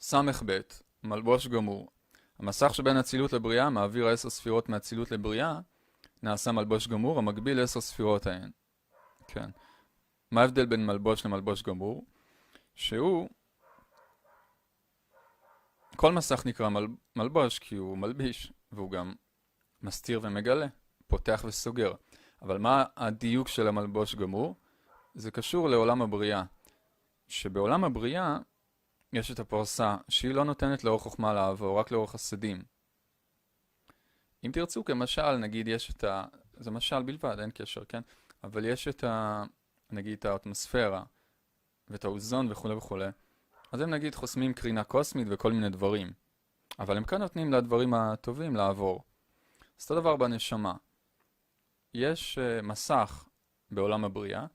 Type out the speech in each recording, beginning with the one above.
סמך ב' מלבוש גמור. המסך שבין אצילות לבריאה מעביר 10 ספירות מאצילות לבריאה, נעשה מלבוש גמור המקביל ל10 ספירות ההן. כן. מה ההבדל בין מלבוש למלבוש גמור? שהוא, כל מסך נקרא מלבוש כי הוא מלביש, והוא גם מסתיר ומגלה, פותח וסוגר. אבל מה הדיוק של המלבוש גמור? זה קשור לעולם הבריאה. שבעולם הבריאה יש את הפרסה שהיא לא נותנת לאור חוכמה לעבור, רק לאור חסדים. אם תרצו כמשל, נגיד יש את זה משל בלבד, אין קשר, כן? אבל יש את נגיד את האטמוספירה ואת האוזון וכו' וכו'. אז הם נגיד חוסמים קרינה קוסמית וכל מיני דברים. אבל הם כאן נותנים לדברים הטובים לעבור. אז אותו דבר בנשמה. יש מסך בעולם הבריאה,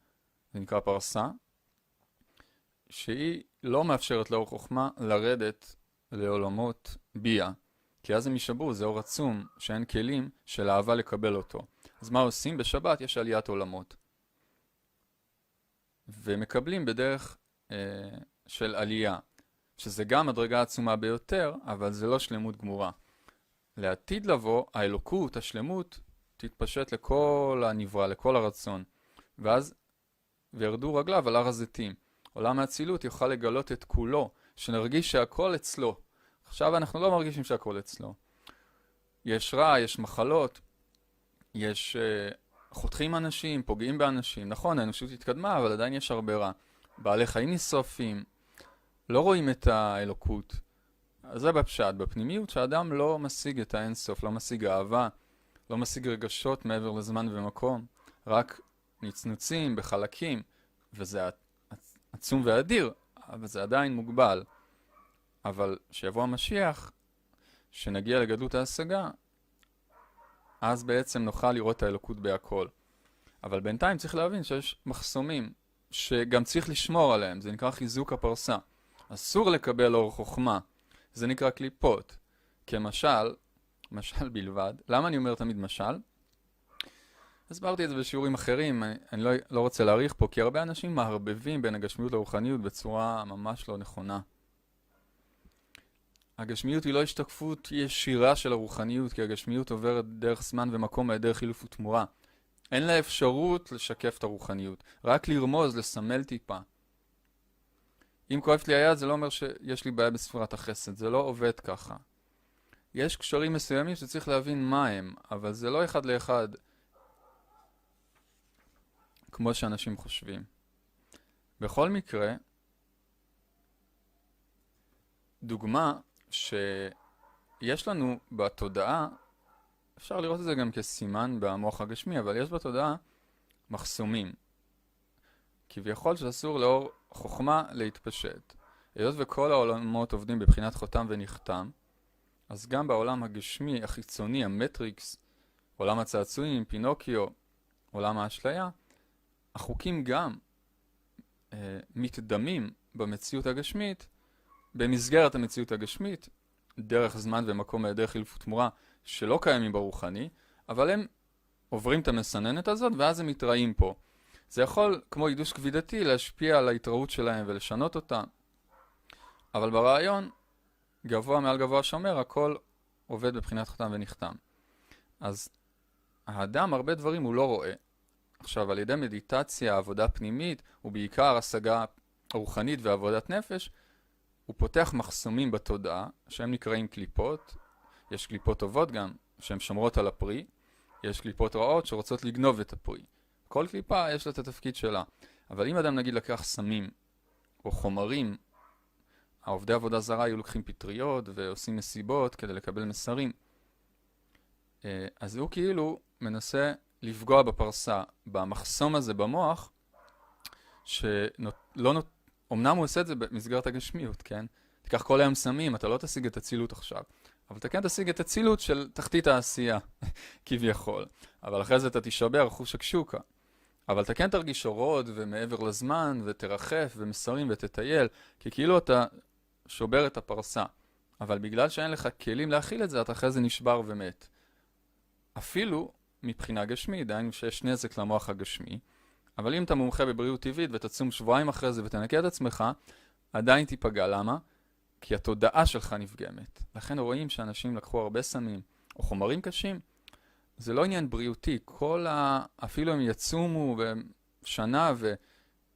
זה נקרא פרסה, שהיא לא מאפשרת לאור חוכמה לרדת לעולמות ביה. כי אז הם יישברו, זה אור עצום שאין כלים של אהבה לקבל אותו. אז מה עושים? בשבת יש עליית עולמות. ומקבלים בדרך של עלייה, שזה גם הדרגה עצומה ביותר, אבל זה לא שלמות גמורה. לעתיד לבוא, האלוקות, השלמות, תתפשט לכל הנברא, לכל הרצון. ואז וירדו רגליו על הר הזיתים. עולם האצילות יוכל לגלות את כולו, שנרגיש שהכל אצלו. עכשיו אנחנו לא מרגישים שהכל אצלו. יש רע, יש מחלות, יש חותכים אנשים, פוגעים באנשים. נכון, האנושות התקדמה, אבל עדיין יש הרבה רע. בעלי חיים נשרפים, לא רואים את האלוקות. אז זה בפשט, בפנימיות, שהאדם לא משיג את האינסוף, לא משיג אהבה, לא משיג רגשות מעבר לזמן ומקום, רק נצנוצים בחלקים, וזה עצום ואדיר, אבל זה עדיין מוגבל. אבל שיבוא המשיח, שנגיע לגדלות ההשגה, אז בעצם נוכל לראות את האלוקות בהכל. אבל בינתיים צריך להבין שיש מחסומים, שגם צריך לשמור עליהם, זה נקרא חיזוק הפרסה. אסור לקבל אור חוכמה, זה נקרא קליפות. כמשל, משל בלבד. למה אני אומר תמיד משל? הסברתי את זה בשיעורים אחרים, אני לא רוצה להאריך פה, כי הרבה אנשים מערבבים בין הגשמיות לרוחניות בצורה ממש לא נכונה. הגשמיות היא לא השתקפות ישירה של הרוחניות, כי הגשמיות עוברת דרך זמן ומקום דרך חילוף ותמורה. אין לה אפשרות לשקף את הרוחניות, רק לרמוז, לסמל טיפה. אם כואבת לי היד, זה לא אומר שיש לי בעיה בספירת החסד, זה לא עובד ככה. יש קשרים מסוימים שצריך להבין מה הם, אבל זה לא אחד לאחד, כמו שאנשים חושבים. בכל מקרה, דוגמה שיש לנו בתודעה, אפשר לראות את זה גם כסימן במוח הגשמי, אבל יש בתודעה מחסומים. כביכול שאסור לאור חוכמה להתפשט. היות וכל העולמות עובדים בבחינת חותם ונחתם, אז גם בעולם הגשמי, החיצוני, המטריקס, עולם הצעצועים, פינוקיו, עולם האשליה, החוקים גם מתדמים במציאות הגשמית, במסגרת המציאות הגשמית, דרך זמן ומקום דרך חילוף ותמורה שלא קיימים ברוחני, אבל הם עוברים את המסננת הזאת ואז הם מתראים פה. זה יכול, כמו עידוש כבידתי, להשפיע על ההתראות שלהם ולשנות אותה. אבל ברעיון, גבוה מעל גבוה שומר, הכל עובד בבחינת חתם ונחתם. אז האדם הרבה דברים הוא לא רואה. עכשיו, על ידי מדיטציה, עבודה פנימית, ובעיקר השגה רוחנית ועבודת נפש, הוא פותח מחסומים בתודעה, שהם נקראים קליפות. יש קליפות טובות גם, שהן שומרות על הפרי. יש קליפות רעות שרוצות לגנוב את הפרי. כל קליפה יש לה את התפקיד שלה. אבל אם אדם נגיד לקח סמים או חומרים, העובדי עבודה זרה היו לוקחים פטריות ועושים מסיבות כדי לקבל מסרים. אז הוא כאילו מנסה לפגוע בפרסה, במחסום הזה במוח, אמנם הוא עושה את זה במסגרת הגשמיות, כן? תיקח כל היום סמים, אתה לא תשיג את הצילות עכשיו. אבל אתה כן תשיג את הצילות של תחתית העשייה, כביכול. אבל אחרי זה אתה תישבר חוש הקשוקה. אבל אתה כן תרגיש אורות ומעבר לזמן, ותרחף ומסרים ותטייל, כי כאילו אתה שובר את הפרסה. אבל בגלל שאין לך כלים להכיל את זה, אתה אחרי זה נשבר ומת. אפילו מבחינה גשמית, דהיינו שיש נזק למוח הגשמי, אבל אם אתה מומחה בבריאות טבעית ותצום שבועיים אחרי זה ותנקה את עצמך, עדיין תיפגע. למה? כי התודעה שלך נפגמת. לכן רואים שאנשים לקחו הרבה סמים או חומרים קשים, זה לא עניין בריאותי. אפילו הם יצומו בשנה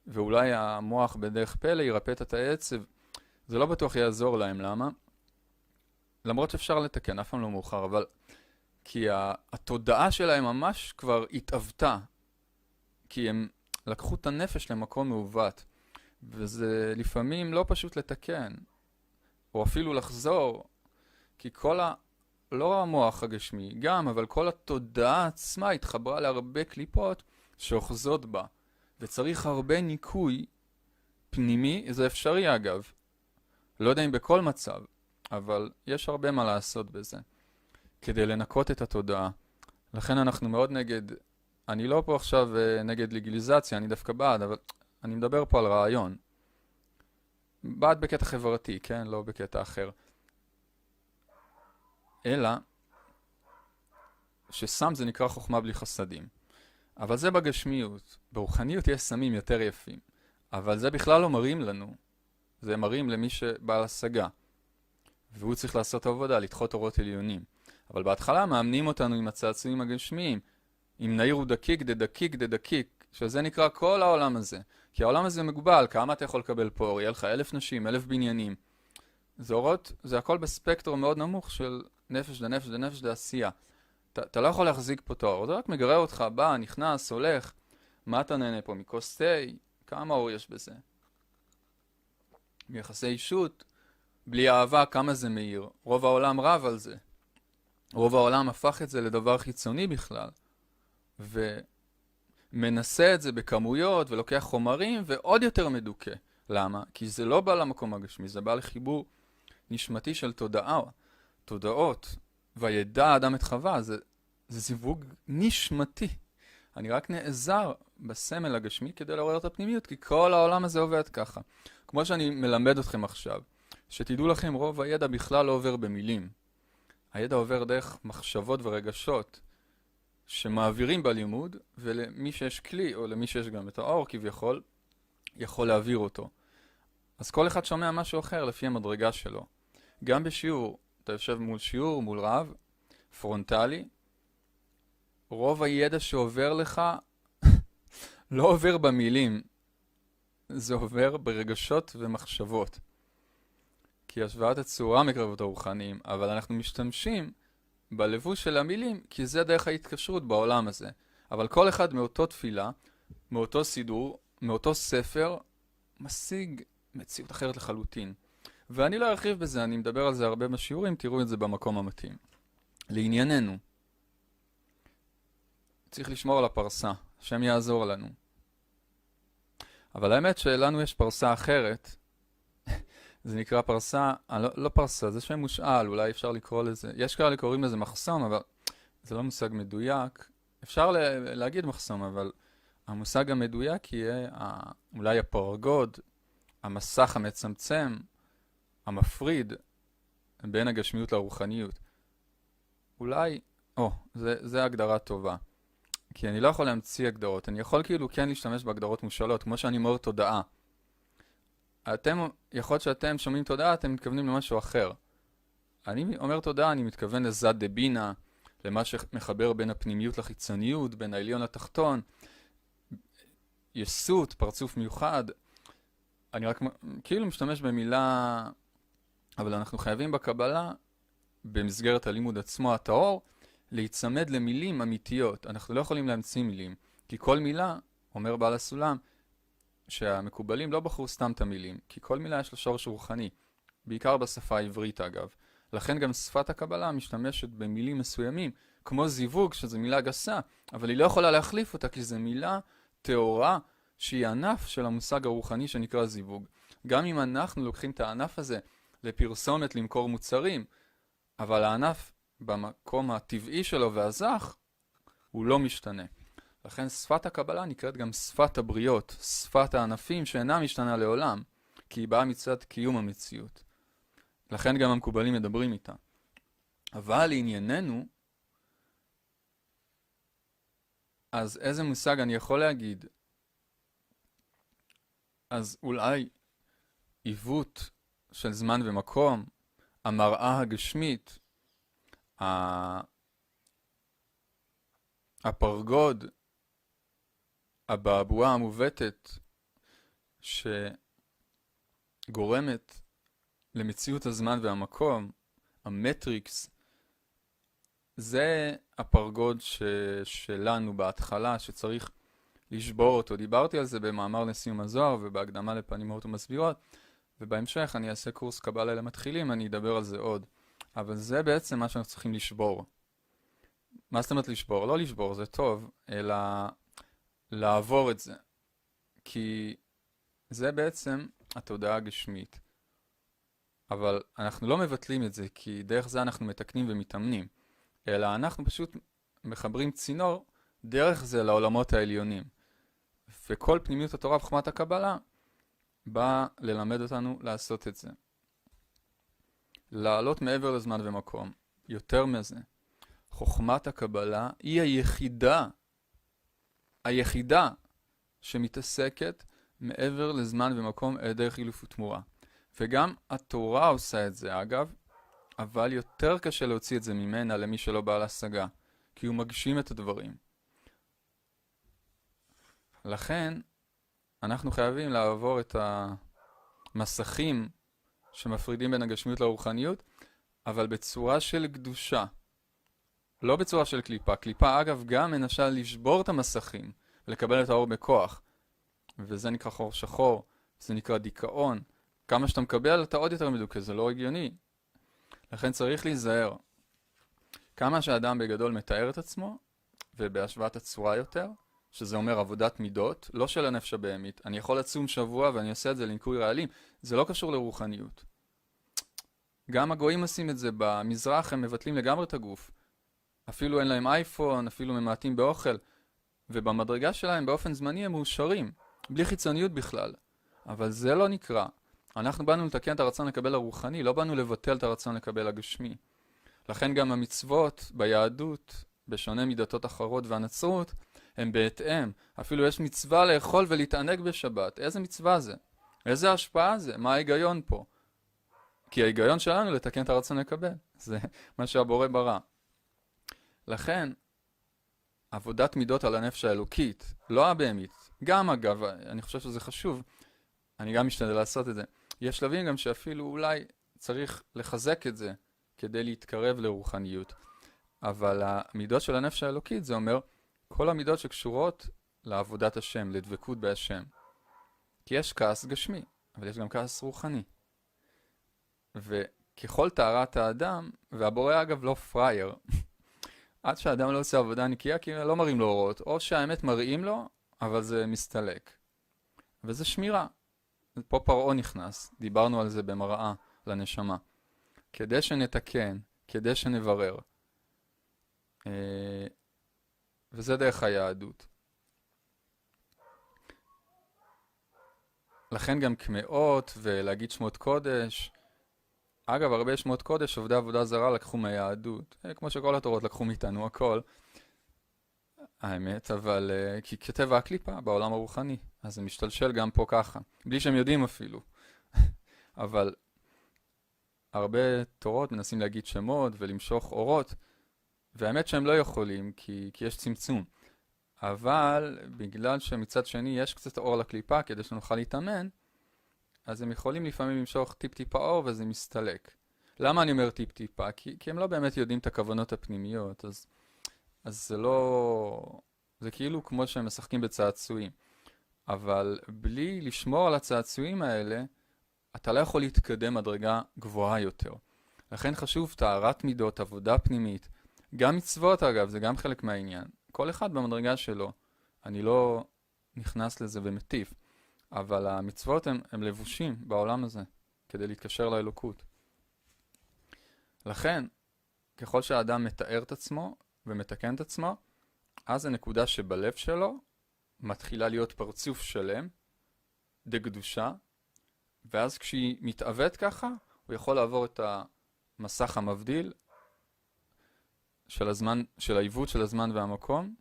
ואולי המוח בדרך פלא ירפא את העצב, זה לא בטוח יעזור להם. למה? למרות שאפשר לתקן, אף פעם לא מאוחר, אבל כי התודעה שלהם ממש כבר התאבתה, כי הם לקחו את הנפש למקום מעוות, וזה לפעמים לא פשוט לתקן, או אפילו לחזור, כי לא המוח הגשמי, גם, אבל כל התודעה עצמה התחברה להרבה קליפות שאוחזות בה, וצריך הרבה ניקוי פנימי. זה אפשרי אגב, לא יודע אם בכל מצב, אבל יש הרבה מה לעשות בזה, כדי לנקות את התודעה. לכן אנחנו מאוד נגד, אני לא פה עכשיו נגד לגיליזציה, אני דווקא בעד, אבל אני מדבר פה על רעיון. בעד בקטע חברתי, כן? לא בקטע אחר. אלא שסם זה נקרא חוכמה בלי חסדים. אבל זה בגשמיות. ברוחניות יש סמים יותר יפים. אבל זה בכלל לא מראים לנו. זה מראים למי שבעל השגה. והוא צריך לעשות עבודה, לדחות אורות עליונים. אבל בהתחלה מאמנים אותנו עם הצעצועים הגשמיים. עם נעיר ודקיק, דדקיק, דדקיק. שזה נקרא כל העולם הזה. כי העולם הזה מגובל. כמה אתה יכול לקבל פה? יהיה לך 1,000 נשים, 1,000 בניינים. זה אורות, זה הכל בספקטרום מאוד נמוך של נפש לנפש לנפש לעשייה. אתה לא יכול להחזיק פה תואר, זה רק מגרה אותך, בא, נכנס, הולך. מה אתה נהנה פה? מכוס תה? כמה אור יש בזה? מיחסי אישות? בלי אהבה, כמה זה מאיר? רוב העולם רב על זה. רוב העולם הפך את זה לדבר חיצוני בכלל. ומנסה את זה בכמויות ולוקח חומרים ועוד יותר מדוכא. למה? כי זה לא בא למקום הגשמי, זה בא לחיבור נשמתי של תודעות. וידע האדם את חווה, זה זיווג נשמתי. אני רק נעזר בסמל הגשמי כדי לעורר את הפנימיות, כי כל העולם הזה עובד ככה. כמו שאני מלמד אתכם עכשיו, שתדעו לכם, רוב הידע בכלל לא עובר במילים. הידע עובר דרך מחשבות ורגשות שמעבירים בלימוד, ולמי שיש כלי, או למי שיש גם את האור כביכול, יכול להעביר אותו. אז כל אחד שומע משהו אחר לפי המדרגה שלו. גם בשיעור, אתה יושב מול שיעור, מול רב, פרונטלי, רוב הידע שעובר לך לא עובר במילים, זה עובר ברגשות ומחשבות. כי השוואת הצורה מקרבות הרוחניים, אבל אנחנו משתמשים בלבוש של המילים, כי זה דרך ההתקשרות בעולם הזה. אבל כל אחד מאותו תפילה, מאותו סידור, מאותו ספר, משיג מציאות אחרת לחלוטין. ואני לא ארחיב בזה, אני מדבר על זה הרבה בשיעורים, תראו את זה במקום המתאים. לענייננו, צריך לשמור על הפרסה, השם יעזור לנו. אבל האמת שלנו יש פרסה אחרת, זה נקרא פרסה, לא פרסה, זה שם מושאל, אולי אפשר לקרוא לזה, יש כאלה קוראים לזה מחסום, אבל זה לא מושג מדויק. אפשר להגיד מחסום, אבל המושג המדויק יהיה אולי הפרגוד, המסך המצמצם, המפריד בין הגשמיות לרוחניות. אולי, זה הגדרה טובה. כי אני לא יכול להמציא הגדרות. אני יכול כאילו כן להשתמש בהגדרות מושאלות, כמו שאני אומר תודעה. יכול להיות שאתם שומעים תודעה, אתם מתכוונים למשהו אחר. אני אומר תודעה, אני מתכוון לזד דבינה, למה שמחבר בין הפנימיות לחיצוניות, בין העליון לתחתון, יסות, פרצוף מיוחד. אני רק כאילו משתמש במילה, אבל אנחנו חייבים בקבלה, במסגרת הלימוד עצמו, התאור, להיצמד למילים אמיתיות. אנחנו לא יכולים להמציא מילים, כי כל מילה, אומר בעל הסולם, שהמקובלים לא בחרו סתם את המילים, כי כל מילה יש לה שורש רוחני, בעיקר בשפה העברית אגב. לכן גם שפת הקבלה משתמשת במילים מסוימים, כמו זיווג, שזו מילה גסה, אבל היא לא יכולה להחליף אותה, כי זו מילה תאורה, שהיא ענף של המושג הרוחני שנקרא זיווג. גם אם אנחנו לוקחים את הענף הזה לפרסומת למכור מוצרים, אבל הענף במקום הטבעי שלו והזך, הוא לא משתנה. לכן שפת הקבלה נקראת גם שפת הבריות, שפת הענפים שאינה משתנה לעולם, כי היא באה מצד קיום המציאות. לכן גם המקובלים מדברים איתה. אבל לענייננו, אז איזה מושג אני יכול להגיד? אז אולי עיוות של זמן ומקום, המראה הגשמית, הפרגוד, הבעבועה המובטת שגורמת למציאות הזמן והמקום, המטריקס, זה הפרגוד שלנו בהתחלה, שצריך לשבור אותו. דיברתי על זה במאמר לסיום הזוהר ובהקדמה לפנימיות ומסבירות, ובהמשך אני אעשה קורס קבלה למתחילים, אני אדבר על זה עוד. אבל זה בעצם מה שאנחנו צריכים לשבור. מה זאת אומרת לשבור? לא לשבור, זה טוב, אלא לעבור את זה. כי זה בעצם התודעה הגשמית. אבל אנחנו לא מבטלים את זה, כי דרך זה אנחנו מתקנים ומתאמנים. אלא אנחנו פשוט מחברים צינור דרך זה לעולמות העליונים. וכל פנימיות התורה וחוכמת הקבלה באה ללמד אותנו לעשות את זה. לעלות מעבר לזמן ומקום. יותר מזה, חוכמת הקבלה היא היחידה שמתעסקת מעבר לזמן ומקום על ידי חילוף ותמורה. וגם התורה עושה את זה אגב, אבל יותר קשה להוציא את זה ממנה למי שלא בעל השגה, כי הוא מגשים את הדברים. לכן אנחנו חייבים לעבור את המסכים שמפרידים בין הגשמיות לרוחניות, אבל בצורה של קדושה, לא בצורה של קליפה. קליפה אגב גם מנסה לשבור את המסכים ולקבל את האור בכוח, וזה נקרא חור שחור, זה נקרא דיכאון. כמה שאתה מקבל אתה עוד יותר מדוכא, זה לא הגיוני. לכן צריך להיזהר. כמה שהאדם בגדול מתאר את עצמו, ובהשוואת הצורה יותר, שזה אומר עבודת מידות, לא של הנפש הבהמית. אני יכול לצום שבוע ואני עושה את זה לניקוי רעלים, זה לא קשור לרוחניות. גם הגויים עושים את זה במזרח, הם מבטלים לגמרי את הגוף. אפילו אין להם אייפון, אפילו ממעטים באוכל, ובמדרגה שלהם באופן זמני הם מאושרים, בלי חיצוניות בכלל. אבל זה לא נקרא. אנחנו באנו לתקן את הרצון לקבל הרוחני, לא באנו לבטל את הרצון לקבל הגשמי. לכן גם המצוות ביהדות, בשונה מדתות אחרות והנצרות, הם בהתאם. אפילו יש מצווה לאכול ולהתענג בשבת. איזה מצווה זה? איזה השפעה זה? מה ההיגיון פה? כי ההיגיון שלנו לתקן את הרצון לקבל. זה מה שהבורא ברא. לכן, עבודת מידות על הנפש האלוקית, לא הבהמית. גם אגב, אני חושב שזה חשוב, אני גם משתדל לעשות את זה. יש שלבים גם שאפילו אולי צריך לחזק את זה כדי להתקרב לרוחניות. אבל המידות של הנפש האלוקית זה אומר כל המידות שקשורות לעבודת השם, לדבקות בהשם. כי יש כעס גשמי, אבל יש גם כעס רוחני. וככל טהרת האדם, והבורא אגב לא פרייר, עד שהאדם לא עושה עבודה נקייה, כי לא מראים לו אורות, או שהאמת מראים לו, אבל זה מסתלק. וזה שמירה. פה פרעה נכנס, דיברנו על זה במראה לנשמה. כדי שנתקן, כדי שנברר. וזה דרך היהדות. לכן גם קמאות ולהגיד שמות קודש. אגב, הרבה שמות קודש, עובדי עבודה זרה לקחו מהיהדות. כמו שכל התורות לקחו מאיתנו הכל. האמת, אבל כי כתב הקליפה בעולם הרוחני. אז זה משתלשל גם פה ככה. בלי שהם יודעים אפילו. אבל הרבה תורות מנסים להגיד שמות ולמשוך אורות. והאמת שהם לא יכולים, כי יש צמצום. אבל בגלל שמצד שני יש קצת אור לקליפה כדי שנוכל להתאמן, אז הם יכולים לפעמים למשוך טיפ-טיפה אור וזה מסתלק. למה אני אומר טיפ-טיפה? כי הם לא באמת יודעים את הכוונות הפנימיות, אז זה לא... זה כאילו כמו שהם משחקים בצעצועים. אבל בלי לשמור על הצעצועים האלה, אתה לא יכול להתקדם מדרגה גבוהה יותר. לכן חשוב טהרת מידות, עבודה פנימית. גם מצוות אגב, זה גם חלק מהעניין. כל אחד במדרגה שלו. אני לא נכנס לזה ומטיף. אבל המצוות הם לבושים בעולם הזה, כדי להתקשר לאלוקות. לכן, ככל שהאדם מתאר את עצמו ומתקן את עצמו, אז הנקודה שבלב שלו מתחילה להיות פרצוף שלם, דקדושה, ואז כשהיא מתאבד ככה, הוא יכול לעבור את המסך המבדיל של העיוות של הזמן והמקום,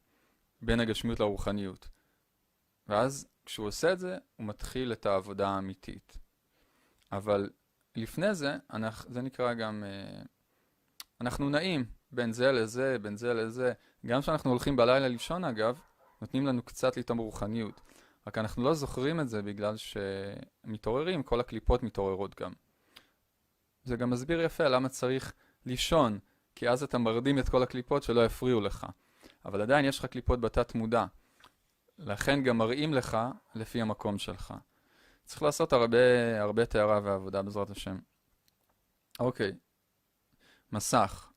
בין הגשמיות לרוחניות. ואז כשהוא עושה את זה, הוא מתחיל את העבודה האמיתית. אבל לפני זה, זה נקרא גם, אנחנו נעים בין זה לזה, בין זה לזה. גם כשאנחנו הולכים בלילה לישון אגב, נותנים לנו קצת לטעום רוחניות. רק אנחנו לא זוכרים את זה בגלל שמתעוררים, כל הקליפות מתעוררות גם. זה גם מסביר יפה למה צריך לישון, כי אז אתה מרדים את כל הקליפות שלא יפריעו לך. אבל עדיין יש לך קליפות בתת מודע. לכן גם מראים לך לפי המקום שלך. צריך לעשות הרבה תארה ועבודה בעזרת השם. אוקיי. מסך.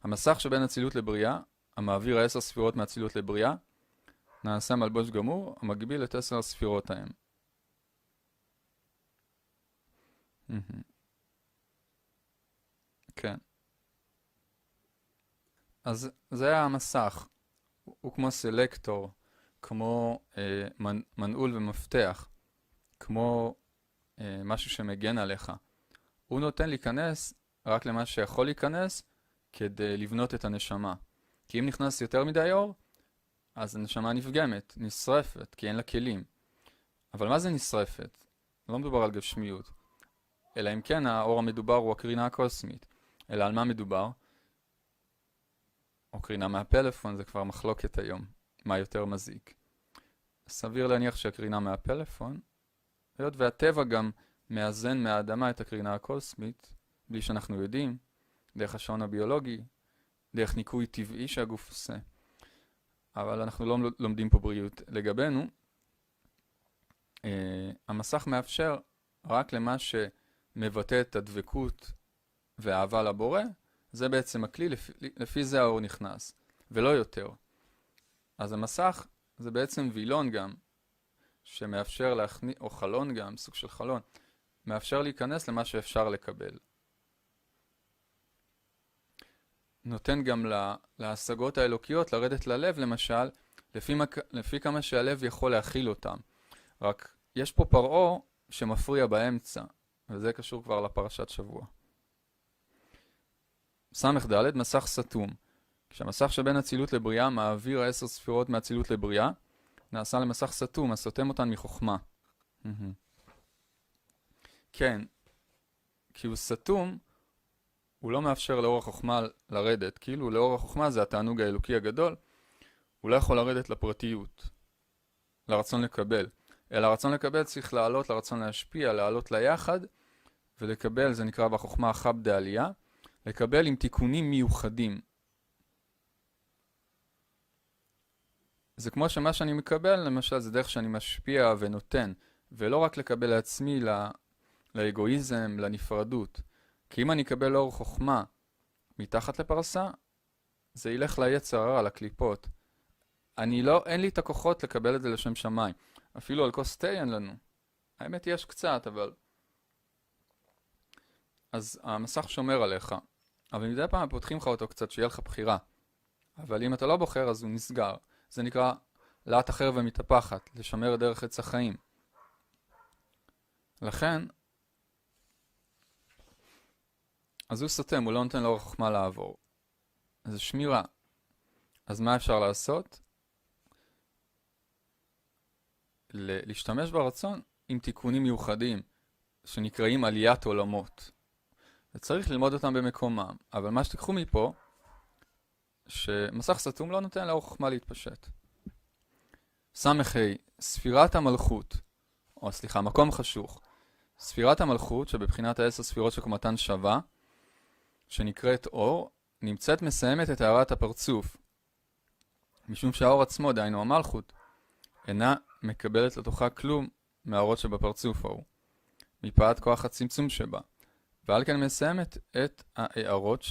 המסך שבין אצילות לבריאה, המעביר 10 ספירות מאצילות לבריאה, נעשה מלבוש גמור, המגביל את 10 הספירות ההם. כן. אז זה המסך. הוא כמו סלקטור, כמו מנעול ומפתח, כמו משהו שמגן עליך. הוא נותן להיכנס רק למה שיכול להיכנס כדי לבנות את הנשמה. כי אם נכנס יותר מדי אור, אז הנשמה נפגמת, נשרפת, כי אין לה כלים. אבל מה זה נשרפת? לא מדובר על גשמיות. אלא אם כן האור המדובר הוא הקרינה הקוסמית. אלא על מה מדובר? או קרינה מהפלאפון, זה כבר מחלוקת היום. מה יותר מזיק? סביר להניח שהקרינה מהפלאפון, היות והטבע גם מאזן מהאדמה את הקרינה הקוסמית, בלי שאנחנו יודעים, דרך השעון הביולוגי, דרך ניקוי טבעי שהגוף עושה. אבל אנחנו לא לומדים פה בריאות. לגבינו, המסך מאפשר רק למה שמבטא את הדבקות והאהבה לבורא, זה בעצם הכלי, לפי זה האור נכנס, ולא יותר. אז המסך זה בעצם וילון גם, שמאפשר להכניס, או חלון גם, סוג של חלון, מאפשר להיכנס למה שאפשר לקבל. נותן גם להשגות האלוקיות לרדת ללב, למשל, לפי כמה שהלב יכול להכיל אותם. רק יש פה פרעה שמפריע באמצע, וזה קשור כבר לפרשת שבוע. סמך ד' מסך סתום. כשהמסך שבין אצילות לבריאה מעביר 10 ספירות מאצילות לבריאה, נעשה למסך סתום, הסותם אותן מחוכמה. כן, כי הוא סתום, הוא לא מאפשר לאור החוכמה לרדת. כאילו לאור החוכמה זה התענוג האלוקי הגדול, הוא לא יכול לרדת לפרטיות, לרצון לקבל. אלא הרצון לקבל צריך לעלות לרצון להשפיע, לעלות ליחד, ולקבל, זה נקרא בחוכמה חב דעלייה, לקבל עם תיקונים מיוחדים. זה כמו שמה שאני מקבל, למשל, זה דרך שאני משפיע ונותן, ולא רק לקבל לעצמי, לאגואיזם, לנפרדות. כי אם אני אקבל אור חוכמה מתחת לפרסה, זה ילך ליצר הרע, לקליפות. אין לי את הכוחות לקבל את זה לשם שמיים. אפילו על כוס תה אין לנו. האמת יש קצת, אבל... אז המסך שומר עליך. אבל מדי פעם פותחים לך אותו קצת, שיהיה לך בחירה. אבל אם אתה לא בוחר, אז הוא נסגר. זה נקרא לאט אחר ומתהפכת, לשמר דרך עץ החיים. לכן, אז הוא סותם, הוא לא נותן לאור החוכמה לעבור. זה שמירה. אז מה אפשר לעשות? להשתמש ברצון עם תיקונים מיוחדים, שנקראים עליית עולמות. וצריך ללמוד אותם במקומם. אבל מה שתיקחו מפה, שמסך סתום לא נותן לאור חוכמה להתפשט. סמכי, ספירת המלכות, או סליחה, מקום חשוך. ספירת המלכות, שבבחינת 10 ספירות שקומתן שווה, שנקראת אור, נמצאת מסיימת את הארת הפרצוף. משום שהאור עצמו, דהיינו המלכות, אינה מקבלת לתוכה כלום מהאורות שבפרצוף ההוא, מפאת כוח הצמצום שבה. ועל כן מסיימת את הארות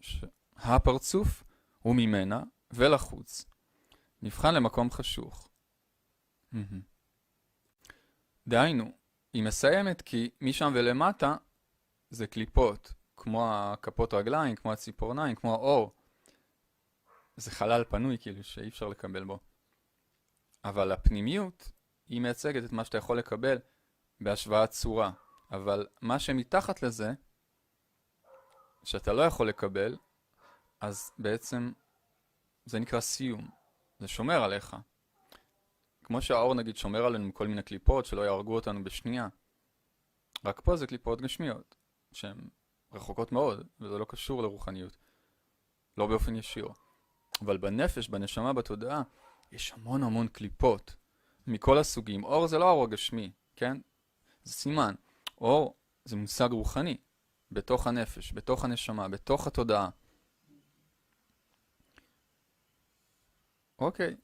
שהפרצוף הוא ממנה ולחוץ. נבחן למקום חשוך. דהיינו, היא מסיימת כי משם ולמטה זה קליפות, כמו הכפות רגליים, כמו הציפורניים, כמו האור. זה חלל פנוי כאילו שאי אפשר לקבל בו. אבל הפנימיות היא מייצגת את מה שאתה יכול לקבל בהשוואת צורה. אבל מה שמתחת לזה, שאתה לא יכול לקבל, אז בעצם זה נקרא סיום. זה שומר עליך. כמו שהאור נגיד שומר עלינו מכל מיני קליפות שלא יהרגו אותנו בשנייה. רק פה זה קליפות גשמיות, שהן רחוקות מאוד, וזה לא קשור לרוחניות. לא באופן ישיר. אבל בנפש, בנשמה, בתודעה, יש המון המון קליפות. מכל הסוגים. אור זה לא האור הגשמי, כן? זה סימן. אור זה מושג רוחני. בתוך הנפש, בתוך הנשמה, בתוך התודעה. אוקיי.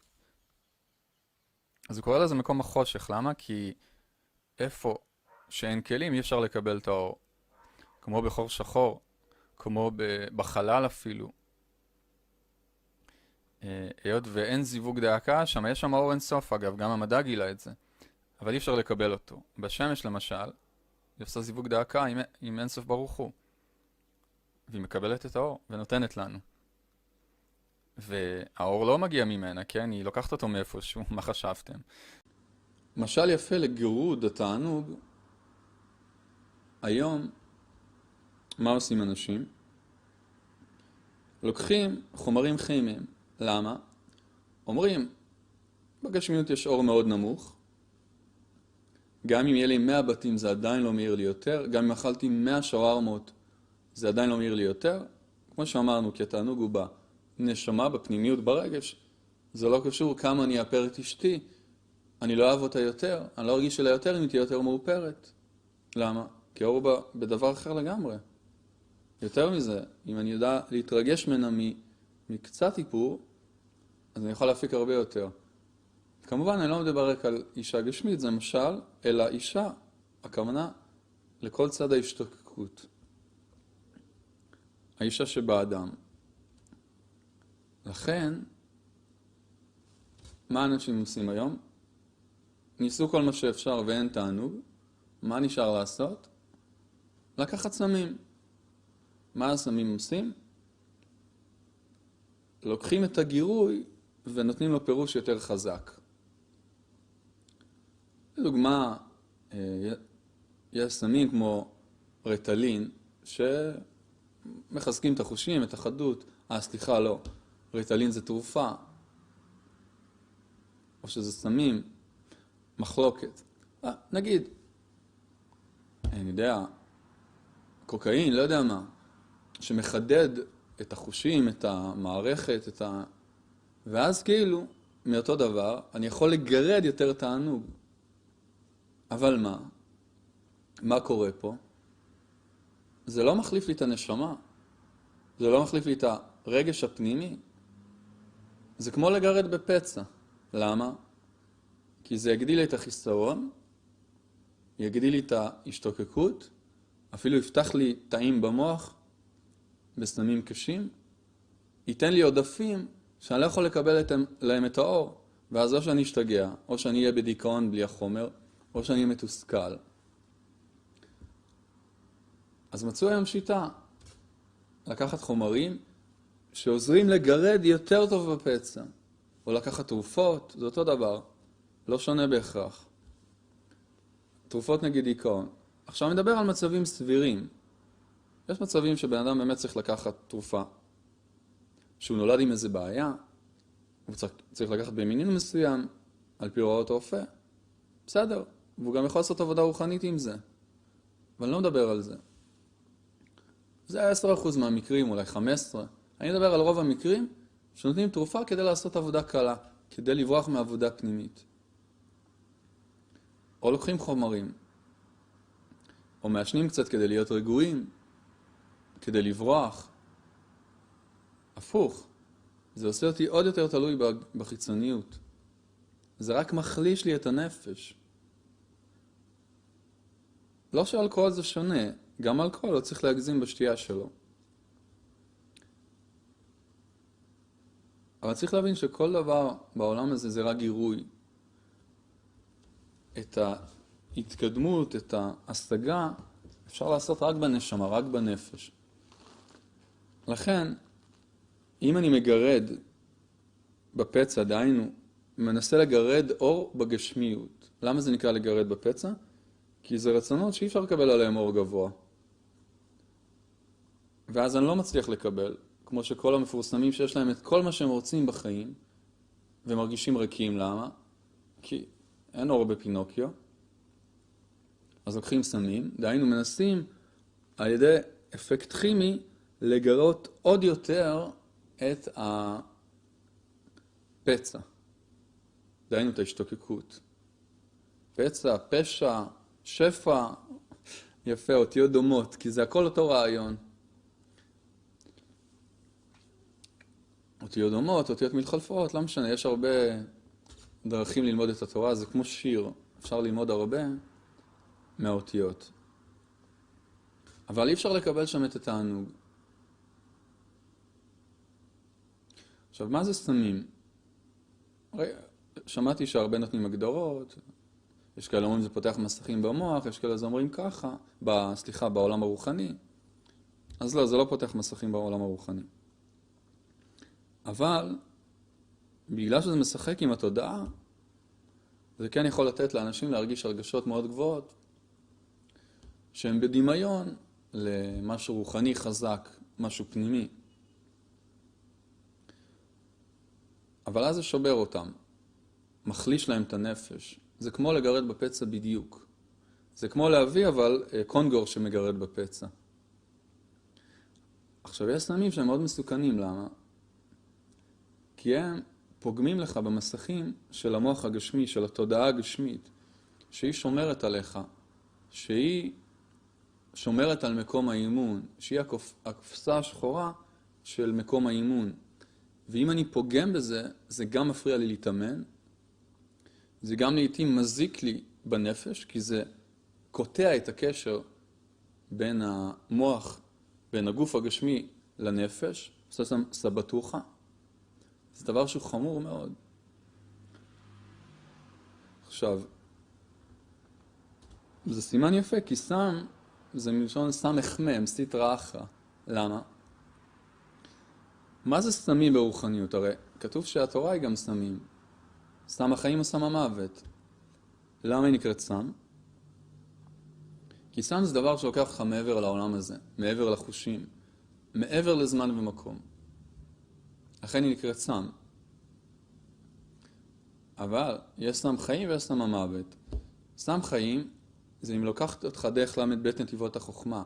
אז הוא קורא לזה מקום החושך. למה? כי איפה שאין כלים אי אפשר לקבל את האור. כמו בחור שחור, כמו בחלל אפילו. היות ואין זיווג דאקה, שם יש שם אור אין סוף, אגב, גם המדע גילה את זה. אבל אי אפשר לקבל אותו. בשמש למשל, היא עושה זיווג דאקה עם אין סוף ברוך הוא. והיא מקבלת את האור ונותנת לנו. והאור לא מגיע ממנה, כן? היא לוקחת אותו מאיפשהו, מה חשבתם? משל יפה לגירוד התענוג. היום, מה עושים אנשים? לוקחים חומרים כימיים. למה? אומרים, בגשמיות יש אור מאוד נמוך. גם אם יהיה לי 100 בתים זה עדיין לא מאיר לי יותר. גם אם אכלתי 100 שווארמות זה עדיין לא מאיר לי יותר. כמו שאמרנו, כי התענוג הוא בנשמה, בפנימיות, ברגש. זה לא קשור כמה אני אאפר את אשתי. אני לא אוהב אותה יותר. אני לא ארגיש אליה יותר אם היא תהיה יותר מאופרת. למה? כי האור בא בדבר אחר לגמרי. יותר מזה, אם אני יודע להתרגש ממנה מקצת איפור, אז אני יכול להפיק הרבה יותר. כמובן, אני לא מדבר רק על אישה גשמית, זה משל, אלא אישה, הכוונה, לכל צד ההשתוקקות. האישה שבאדם. לכן, מה אנשים עושים היום? ניסו כל מה שאפשר ואין תענוג. מה נשאר לעשות? לקחת סמים. מה הסמים עושים? לוקחים את הגירוי ונותנים לו פירוש יותר חזק. לדוגמה, יש סמים כמו רטלין, שמחזקים את החושים, את החדות. סליחה, לא. רטלין זה תרופה. או שזה סמים, מחלוקת. נגיד, אני יודע, קוקאין, לא יודע מה, שמחדד את החושים, את המערכת, ואז כאילו, מאותו דבר, אני יכול לגרד יותר תענוג. אבל מה? מה קורה פה? זה לא מחליף לי את הנשמה. זה לא מחליף לי את הרגש הפנימי. זה כמו לגרד בפצע. למה? כי זה יגדיל לי את החיסרון, יגדיל לי את ההשתוקקות, אפילו יפתח לי תאים במוח, בסמים קשים, ייתן לי עודפים שאני לא יכול לקבל להם את האור, ואז או שאני אשתגע, או שאני אהיה בדיכאון בלי החומר, או שאני אהיה מתוסכל. אז מצאו היום שיטה, לקחת חומרים שעוזרים לגרד יותר טוב בפצע, או לקחת תרופות, זה אותו דבר, לא שונה בהכרח. תרופות נגד דיכאון. עכשיו מדבר על מצבים סבירים. יש מצבים שבן אדם באמת צריך לקחת תרופה. שהוא נולד עם איזה בעיה, הוא צריך לקחת במינון מסוים, על פי הוראות הרופא. בסדר, והוא גם יכול לעשות עבודה רוחנית עם זה. אבל אני לא מדבר על זה. זה 10% מהמקרים, אולי 15%. אני מדבר על רוב המקרים שנותנים תרופה כדי לעשות עבודה קלה, כדי לברוח מעבודה פנימית. או לוקחים חומרים, או מעשנים קצת כדי להיות רגועים, כדי לברוח. הפוך, זה עושה אותי עוד יותר תלוי בחיצוניות. זה רק מחליש לי את הנפש. לא שאלכוהול זה שונה, גם אלכוהול לא צריך להגזים בשתייה שלו. אבל צריך להבין שכל דבר בעולם הזה זה רק גירוי. את ההתקדמות, את ההשגה, אפשר לעשות רק בנשמה, רק בנפש. לכן, אם אני מגרד בפצע, דהיינו, מנסה לגרד אור בגשמיות. למה זה נקרא לגרד בפצע? כי זה רצונות שאי אפשר לקבל עליהם אור גבוה. ואז אני לא מצליח לקבל, כמו שכל המפורסמים שיש להם את כל מה שהם רוצים בחיים, ומרגישים ריקים. למה? כי אין אור בפינוקיו. אז לוקחים סמים, דהיינו מנסים על ידי אפקט כימי לגרות עוד יותר את הפצע, דהיינו את ההשתוקקות. פצע, פשע, שפע, יפה, אותיות דומות, כי זה הכל אותו רעיון. אותיות דומות, אותיות מתחלפות, לא משנה, יש הרבה דרכים ללמוד את התורה, זה כמו שיר, אפשר ללמוד הרבה מהאותיות. אבל אי אפשר לקבל שם את התענוג. עכשיו, מה זה סמים? שמעתי שהרבה נותנים הגדרות, יש כאלה אומרים זה פותח מסכים במוח, יש כאלה אומרים ככה, בעולם הרוחני. אז לא, זה לא פותח מסכים בעולם הרוחני. אבל, בגלל שזה משחק עם התודעה, זה כן יכול לתת לאנשים להרגיש הרגשות מאוד גבוהות, שהם בדמיון למשהו רוחני חזק, משהו פנימי. אבל אז זה שובר אותם, מחליש להם את הנפש. זה כמו לגרד בפצע בדיוק. זה כמו להביא אבל קונגור שמגרד בפצע. עכשיו יש סמים שהם מאוד מסוכנים, למה? כי הם פוגמים לך במסכים של המוח הגשמי, של התודעה הגשמית, שהיא שומרת עליך, שהיא שומרת על מקום האימון, שהיא הקופסה השחורה של מקום האימון. ואם אני פוגם בזה, זה גם מפריע לי להתאמן, זה גם לעתים מזיק לי בנפש, כי זה קוטע את הקשר בין המוח, בין הגוף הגשמי לנפש, עושה שם סבטוחה. זה דבר שהוא חמור מאוד. עכשיו, זה סימן יפה, כי סם, זה מלשון סם החמם, סטרא אחרא. למה? מה זה סמים ברוחניות? הרי כתוב שהתורה היא גם סמים. סם החיים או סם המוות. למה היא נקראת סם? כי סם זה דבר שלוקח לך מעבר לעולם הזה, מעבר לחושים, מעבר לזמן ומקום. לכן היא נקראת סם. אבל יש סם חיים ויש סם המוות. סם חיים זה אם לוקחת אותך דרך למד בית נתיבות החוכמה,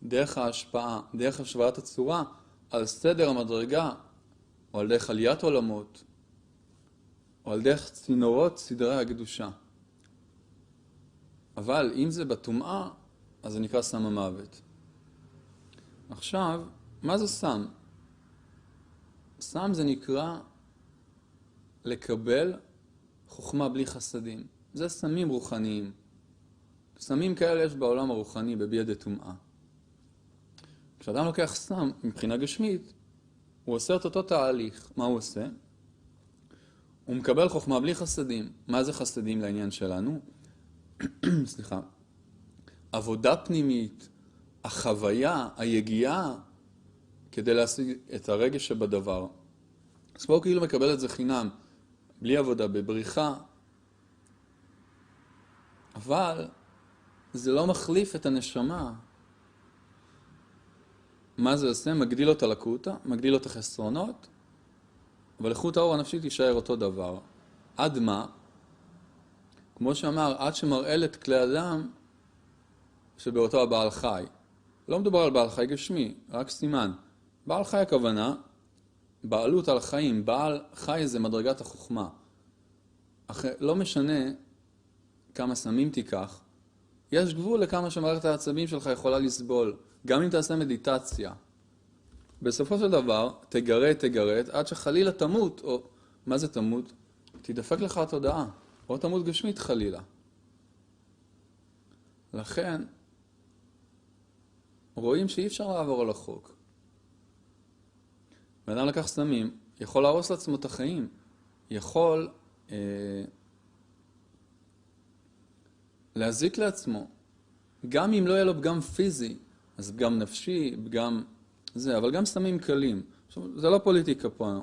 דרך ההשפעה, דרך השוואת הצורה, על סדר המדרגה, או על דרך עליית עולמות, או על דרך צינורות סדרי הקדושה. אבל אם זה בטומאה, אז זה נקרא סם המוות. עכשיו, מה זה סם? סם זה נקרא לקבל חוכמה בלי חסדים. זה סמים רוחניים. סמים כאלה יש בעולם הרוחני בביאה דטומאה. כשאדם לוקח סם מבחינה גשמית, הוא עושה את אותו תהליך. מה הוא עושה? הוא מקבל חוכמה בלי חסדים. מה זה חסדים לעניין שלנו? סליחה. עבודה פנימית, החוויה, היגיעה, כדי להשיג את הרגש שבדבר. אז פה הוא כאילו מקבל את זה חינם, בלי עבודה, בבריחה. אבל זה לא מחליף את הנשמה. מה זה עושה? מגדיל אותה לקוטה, מגדיל אותה חסרונות, אבל איכות האור הנפשית תישאר אותו דבר. עד מה? כמו שאמר, עד שמראה את כלי אדם שבאותו הבעל חי. לא מדובר על בעל חי גשמי, רק סימן. בעל חי הכוונה, בעלות על חיים, בעל חי זה מדרגת החוכמה. לא משנה כמה סמים תיקח, יש גבול לכמה שמערכת העצבים שלך יכולה לסבול, גם אם תעשה מדיטציה. בסופו של דבר, תגרד, עד שחלילה תמות, או מה זה תמות? תדפק לך התודעה, או תמות גשמית חלילה. לכן, רואים שאי אפשר לעבור על החוק. ואדם לקח סמים, יכול להרוס לעצמו את החיים, יכול להזיק לעצמו. גם אם לא יהיה לו פגם פיזי, אז פגם נפשי, פגם זה, אבל גם סמים קלים. עכשיו, זה לא פוליטיקה פה.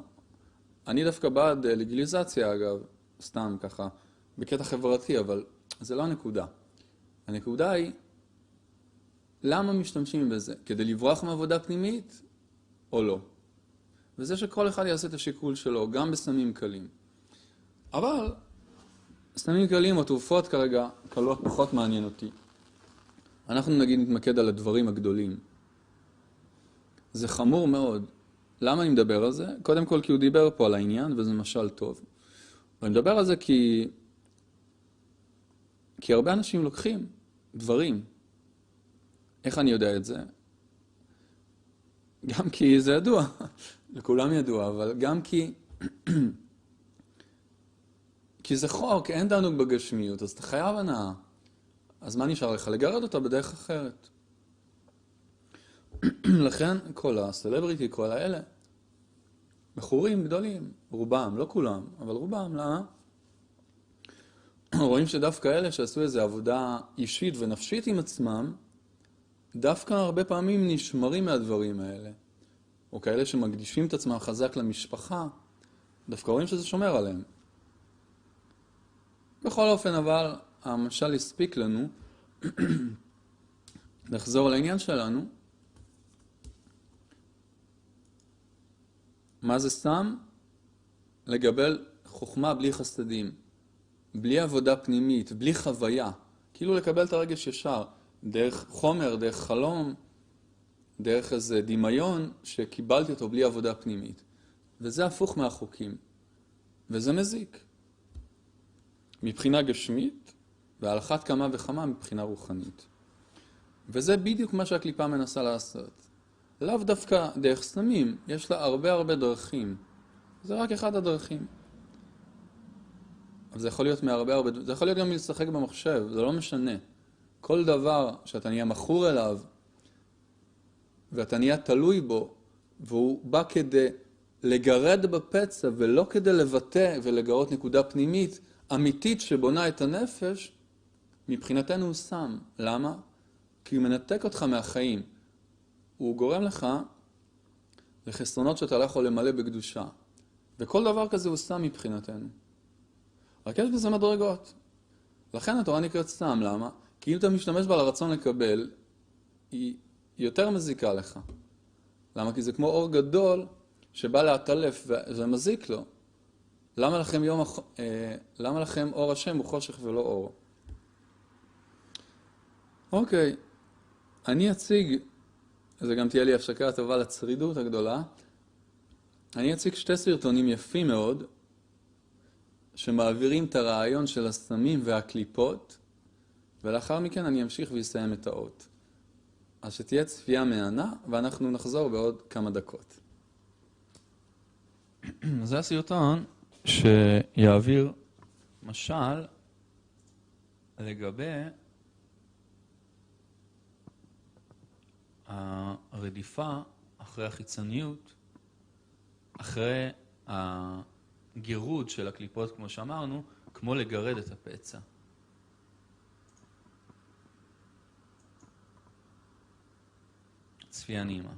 אני דווקא בעד לגליזציה, אגב, סתם ככה, בקטע חברתי, אבל זה לא הנקודה. הנקודה היא, למה משתמשים בזה? כדי לברוח מעבודה פנימית או לא? וזה שכל אחד יעשה את השיקול שלו, גם בסמים קלים. אבל סמים קלים או תרופות כרגע, קלות פחות מעניין אותי. אנחנו נגיד נתמקד על הדברים הגדולים. זה חמור מאוד. למה אני מדבר על זה? קודם כל כי הוא דיבר פה על העניין, וזה משל טוב. ואני מדבר על זה כי הרבה אנשים לוקחים דברים. איך אני יודע את זה? גם כי זה ידוע, לכולם ידוע, אבל גם כי זה חוק, אין תענוג בגשמיות, אז אתה חייב הנאה. אז מה נשאר לך? לגרד אותה בדרך אחרת. לכן כל הסלבריטי, כל האלה, בחורים גדולים, רובם, לא כולם, אבל רובם, למה? רואים שדווקא אלה שעשו איזו עבודה אישית ונפשית עם עצמם, דווקא הרבה פעמים נשמרים מהדברים האלה. או כאלה שמקדישים את עצמם חזק למשפחה, דווקא רואים שזה שומר עליהם. בכל אופן, אבל, המשל הספיק לנו, נחזור לעניין שלנו. מה זה סתם? לגבל חוכמה בלי חסדים, בלי עבודה פנימית, בלי חוויה. כאילו לקבל את הרגש ישר, דרך חומר, דרך חלום, דרך איזה דמיון שקיבלתי אותו בלי עבודה פנימית. וזה הפוך מהחוקים. וזה מזיק. מבחינה גשמית, ועל אחת כמה וכמה מבחינה רוחנית. וזה בדיוק מה שהקליפה מנסה לעשות. לאו דווקא דרך סתמים, יש לה הרבה דרכים. זה רק אחד הדרכים. אבל זה יכול להיות זה יכול להיות גם לשחק במחשב, זה לא משנה. כל דבר שאתה נהיה מכור אליו, ואתה נהיה תלוי בו, והוא בא כדי לגרד בפצע, ולא כדי לבטא ולגרות נקודה פנימית, אמיתית שבונה את הנפש, מבחינתנו הוא שם. למה? כי הוא מנתק אותך מהחיים. הוא גורם לך לחסרונות שאתה לא יכול למלא בקדושה. וכל דבר כזה הוא שם מבחינתנו. רק יש בזה מדרגות. לכן התורה נקראת סתם. למה? כי אם אתה משתמש בה לרצון לקבל, היא יותר מזיקה לך. למה? כי זה כמו אור גדול שבא להתעלף וזה מזיק לו. למה לכם אור השם הוא חושך ולא אור? אוקיי, אני אציג, זה גם תהיה לי הפסקה טובה לצרידות הגדולה, אני אציג שתי סרטונים יפים מאוד, שמעבירים את הרעיון של הסמים והקליפות, ולאחר מכן אני אמשיך ויסיים את האות. אז שתהיה צפייה מהנה, ואנחנו נחזור בעוד כמה דקות. זה הסרטון שיעביר משל לגבי הרדיפה אחרי החיצוניות, אחרי הגירוד של הקליפות, כמו שאמרנו, כמו לגרד את הפצע. צפייה נעימה.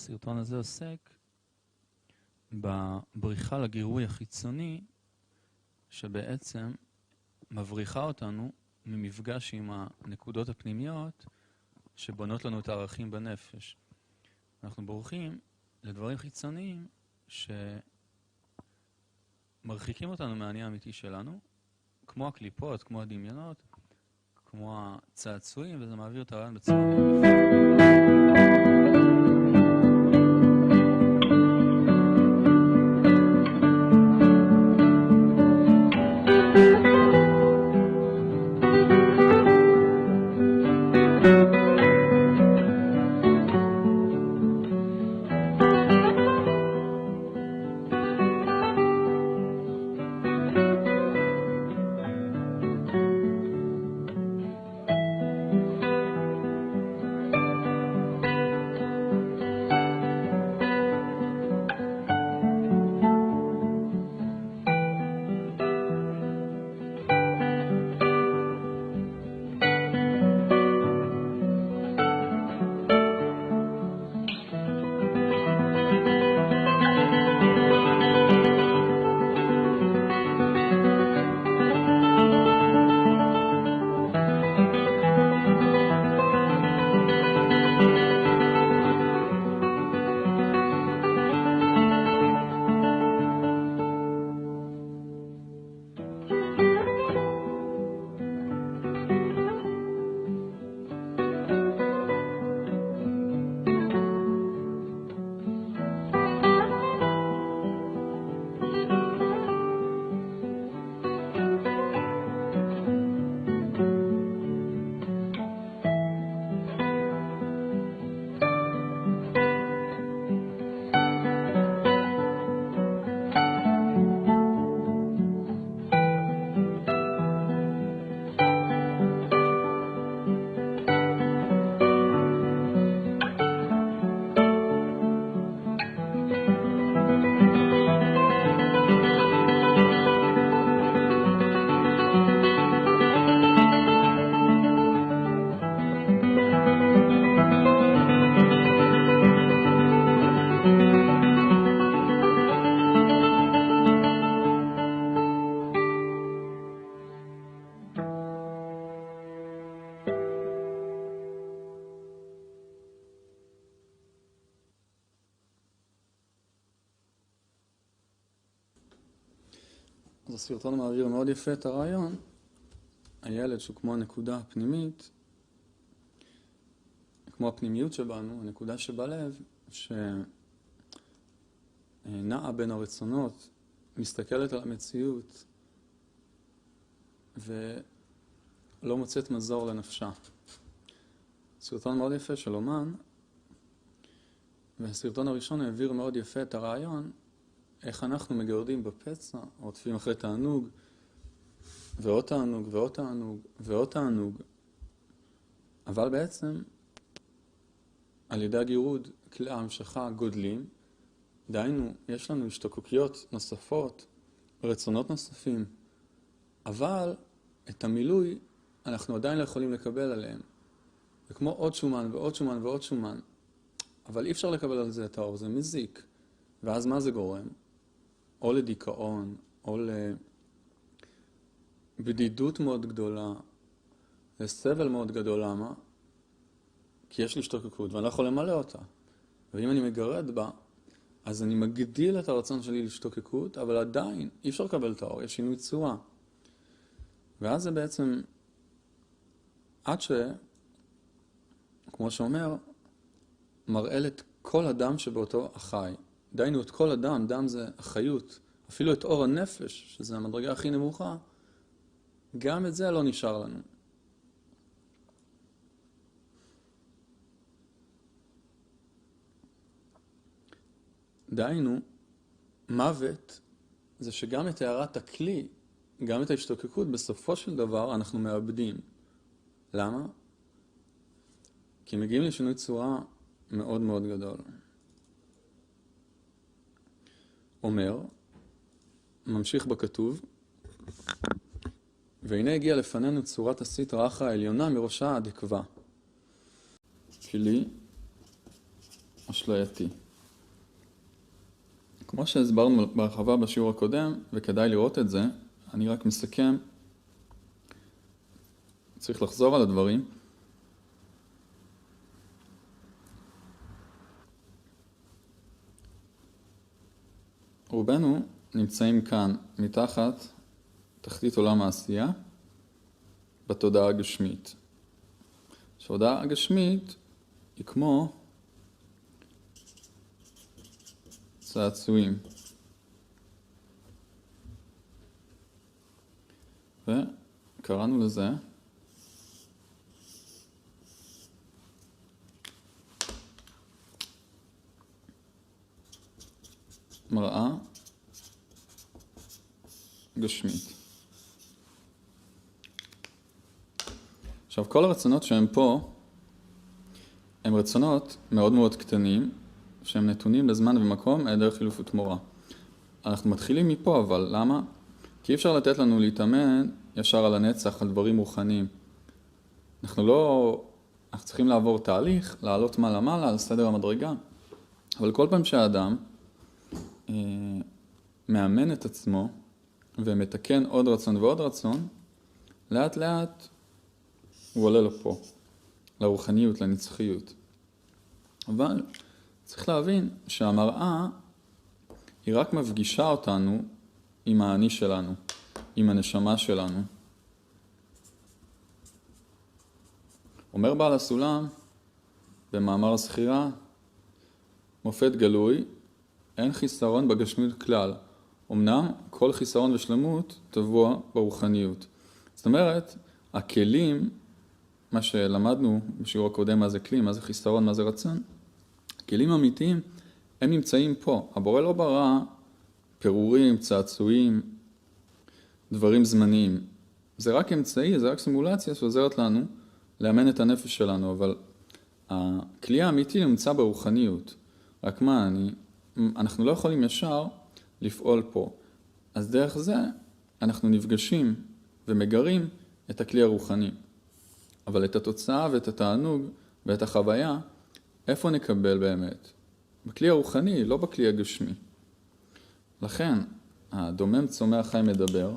הסרטון הזה עוסק בבריחה לגירוי החיצוני, שבעצם מבריחה אותנו ממפגש עם הנקודות הפנימיות שבונות לנו את הערכים בנפש. אנחנו בורחים לדברים חיצוניים שמרחיקים אותנו מהעני האמיתי שלנו, כמו הקליפות, כמו הדמיונות, כמו הצעצועים, וזה מעביר את הרעיון בצורה מאוד יפה. אז הסרטון מעביר מאוד יפה את הרעיון. הילד שהוא כמו הנקודה הפנימית, כמו הפנימיות שבנו, הנקודה שבלב, שנעה בין הרצונות, מסתכלת על המציאות ולא מוצאת מזור לנפשה. סרטון מאוד יפה של אומן, והסרטון הראשון העביר מאוד יפה את הרעיון איך אנחנו מגרדים בפצע, עוטפים אחרי תענוג, ועוד תענוג, ועוד תענוג, ועוד תענוג. אבל בעצם, על ידי הגירוד, כלי ההמשכה גודלים, דהיינו, יש לנו השתוקקויות נוספות, רצונות נוספים, אבל את המילוי אנחנו עדיין לא יכולים לקבל עליהם. וכמו עוד שומן ועוד שומן ועוד שומן, אבל אי אפשר לקבל על זה את האור, זה מזיק. ואז מה זה גורם? או לדיכאון, או לבדידות מאוד גדולה, לסבל מאוד גדול. למה? כי יש לי השתוקקות ואני לא יכול למלא אותה. ואם אני מגרד בה, אז אני מגדיל את הרצון שלי להשתוקקות, אבל עדיין אי אפשר לקבל את האור, יש שינוי צורה. ואז זה בעצם, עד כמו שאומר, מראה את כל אדם שבאותו החי. דיינו את כל אדם, דם זה החיות, אפילו את אור הנפש, שזה המדרגה הכי נמוכה, גם את זה לא נשאר לנו. דיינו, מוות זה שגם את הערת הכלי, גם את ההשתוקקות, בסופו של דבר אנחנו מאבדים. למה? כי מגיעים לשינוי צורה מאוד מאוד גדול. אומר, ממשיך בכתוב, והנה הגיע לפנינו צורת הסטרא אחרא העליונה מראשה עד עקבה. כלי אשלייתי. כמו שהסברנו בהרחבה בשיעור הקודם, וכדאי לראות את זה, אני רק מסכם, צריך לחזור על הדברים. רובנו נמצאים כאן מתחת תחתית עולם העשייה בתודעה הגשמית. שהתודעה הגשמית היא כמו צעצועים. וקראנו לזה מראה גשמית. עכשיו, כל הרצונות שהם פה, הם רצונות מאוד מאוד קטנים, שהם נתונים לזמן ומקום היעדר חילוף ותמורה. אנחנו מתחילים מפה, אבל למה? כי אי אפשר לתת לנו להתאמן ישר על הנצח, על דברים רוחניים. אנחנו צריכים לעבור תהליך, לעלות מעלה על סדר המדרגה. אבל כל פעם שהאדם מאמן את עצמו ומתקן עוד רצון ועוד רצון, לאט לאט הוא עולה לפה, לרוחניות, לנצחיות. אבל צריך להבין שהמראה היא רק מפגישה אותנו עם האני שלנו, עם הנשמה שלנו. אומר בעל הסולם במאמר הסחירה, מופת גלוי, אין חיסרון בגשמיות כלל. אמנם כל חיסרון ושלמות טבוע ברוחניות. זאת אומרת, הכלים, מה שלמדנו בשיעור הקודם, מה זה כלי, מה זה חיסרון, מה זה רצון, כלים אמיתיים, הם נמצאים פה. הבורא לא ברא פירורים, צעצועים, דברים זמניים. זה רק אמצעי, זה רק סימולציה שעוזרת לנו לאמן את הנפש שלנו, אבל הכלי האמיתי נמצא ברוחניות. רק מה, אנחנו לא יכולים ישר לפעול פה. אז דרך זה אנחנו נפגשים ומגרים את הכלי הרוחני. אבל את התוצאה ואת התענוג ואת החוויה, איפה נקבל באמת? בכלי הרוחני, לא בכלי הגשמי. לכן, הדומם צומח חי מדבר.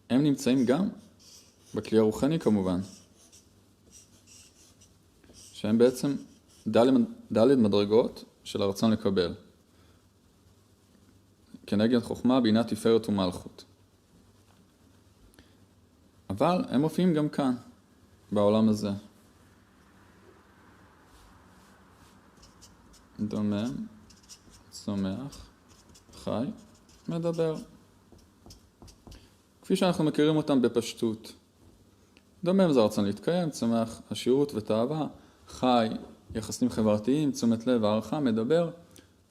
הם נמצאים גם בכלי הרוחני כמובן. שהם בעצם ד' מדרגות של הרצון לקבל. כנגד חוכמה, בינה, תפארת ומלכות. אבל הם מופיעים גם כאן, בעולם הזה. דומם, צומח, חי, מדבר. כפי שאנחנו מכירים אותם בפשטות. דומם זה הרצון להתקיים, צומח, עשירות ותאווה, חי, יחסים חברתיים, תשומת לב, הערכה, מדבר,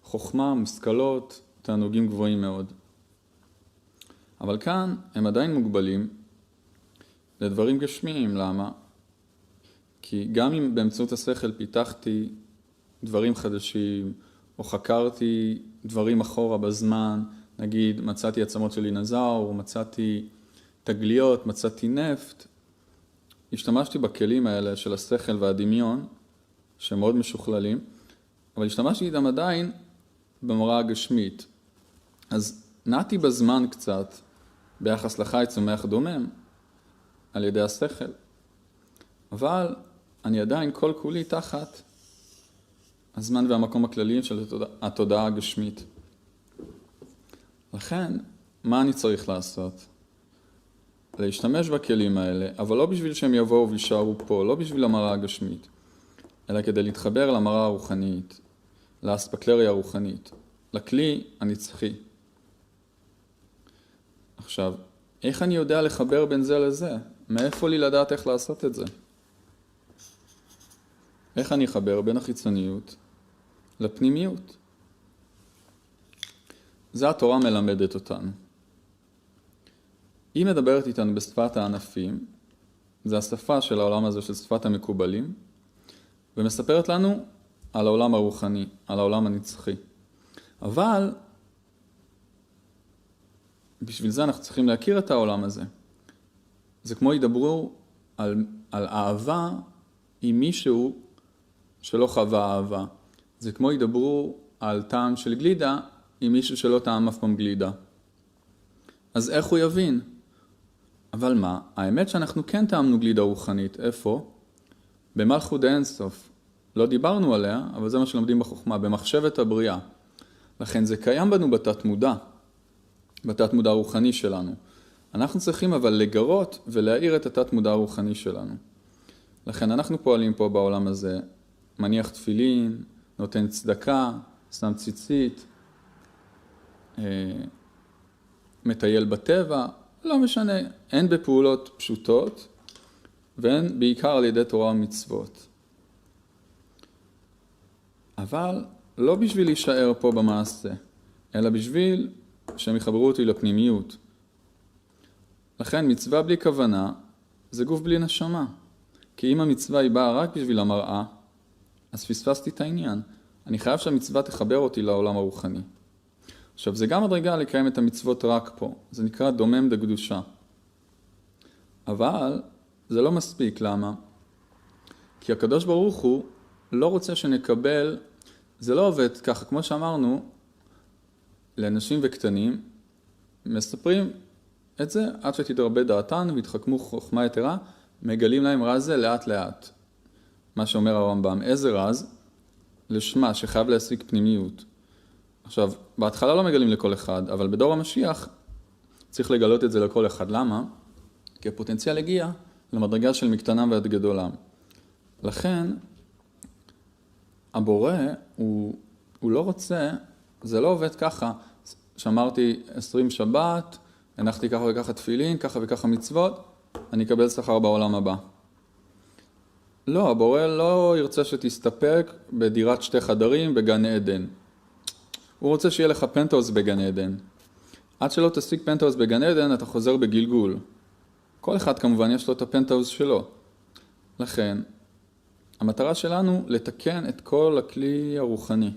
חוכמה, מושכלות, תענוגים גבוהים מאוד. אבל כאן הם עדיין מוגבלים לדברים גשמיים. למה? כי גם אם באמצעות השכל פיתחתי דברים חדשים, או חקרתי דברים אחורה בזמן, נגיד מצאתי עצמות של דינוזאור, מצאתי תגליות, מצאתי נפט, השתמשתי בכלים האלה של השכל והדמיון, שהם מאוד משוכללים, אבל השתמשתי איתם עדיין במראה הגשמית. אז נעתי בזמן קצת ביחס לחי, צומח, דומם, על ידי השכל. אבל אני עדיין כל כולי תחת הזמן והמקום הכלליים של התודעה הגשמית. לכן, מה אני צריך לעשות? להשתמש בכלים האלה, אבל לא בשביל שהם יבואו וישארו פה, לא בשביל המראה הגשמית, אלא כדי להתחבר למראה הרוחנית, לאספקלריה הרוחנית, לכלי הנצחי. עכשיו, איך אני יודע לחבר בין זה לזה? מאיפה לי לדעת איך לעשות את זה? איך אני אחבר בין החיצוניות לפנימיות? זה התורה מלמדת אותנו. היא מדברת איתנו בשפת הענפים, זה השפה של העולם הזה, של שפת המקובלים, ומספרת לנו על העולם הרוחני, על העולם הנצחי. אבל בשביל זה אנחנו צריכים להכיר את העולם הזה. זה כמו ידברו על אהבה עם מישהו שלא חווה אהבה. זה כמו ידברו על טעם של גלידה עם מישהו שלא טעם אף פעם גלידה. אז איך הוא יבין? אבל מה? האמת שאנחנו כן טעמנו גלידה רוחנית. איפה? במלכות האינסוף. לא דיברנו עליה, אבל זה מה שלומדים בחוכמה, במחשבת הבריאה. לכן זה קיים בנו בתת מודע, בתת מודע הרוחני שלנו. אנחנו צריכים אבל לגרות ולהאיר את התת מודע הרוחני שלנו. לכן אנחנו פועלים פה בעולם הזה, מניח תפילין, נותן צדקה, שם ציצית, מטייל בטבע, לא משנה, אין בפעולות פשוטות, והן בעיקר על ידי תורה ומצוות. אבל לא בשביל להישאר פה במעשה, אלא בשביל שהם יחברו אותי לפנימיות. לכן מצווה בלי כוונה זה גוף בלי נשמה. כי אם המצווה היא באה רק בשביל המראה, אז פספסתי את העניין. אני חייב שהמצווה תחבר אותי לעולם הרוחני. עכשיו, זה גם מדרגה לקיים את המצוות רק פה. זה נקרא דומם דקדושה. אבל זה לא מספיק. למה? כי הקדוש ברוך הוא לא רוצה שנקבל, זה לא עובד ככה, כמו שאמרנו, לאנשים וקטנים, מספרים את זה עד שתתרבה דעתן והתחכמו חוכמה יתרה, מגלים להם רז זה לאט לאט. מה שאומר הרמב"ם, איזה רז? לשמה שחייב להשיג פנימיות. עכשיו, בהתחלה לא מגלים לכל אחד, אבל בדור המשיח צריך לגלות את זה לכל אחד. למה? כי הפוטנציאל הגיע למדרגה של מקטנם ועד גדולם. לכן, הבורא הוא לא רוצה, זה לא עובד ככה, שמרתי 20 שבת, הנחתי ככה וככה תפילין, ככה וככה מצוות, אני אקבל שכר בעולם הבא. לא, הבורא לא ירצה שתסתפק בדירת 2 חדרים בגן עדן. הוא רוצה שיהיה לך פנטהאוס בגן עדן. עד שלא תשיג פנטהאוס בגן עדן, אתה חוזר בגלגול. כל אחד כמובן יש לו את הפנטהאוס שלו. לכן, המטרה שלנו לתקן את כל הכלי הרוחני.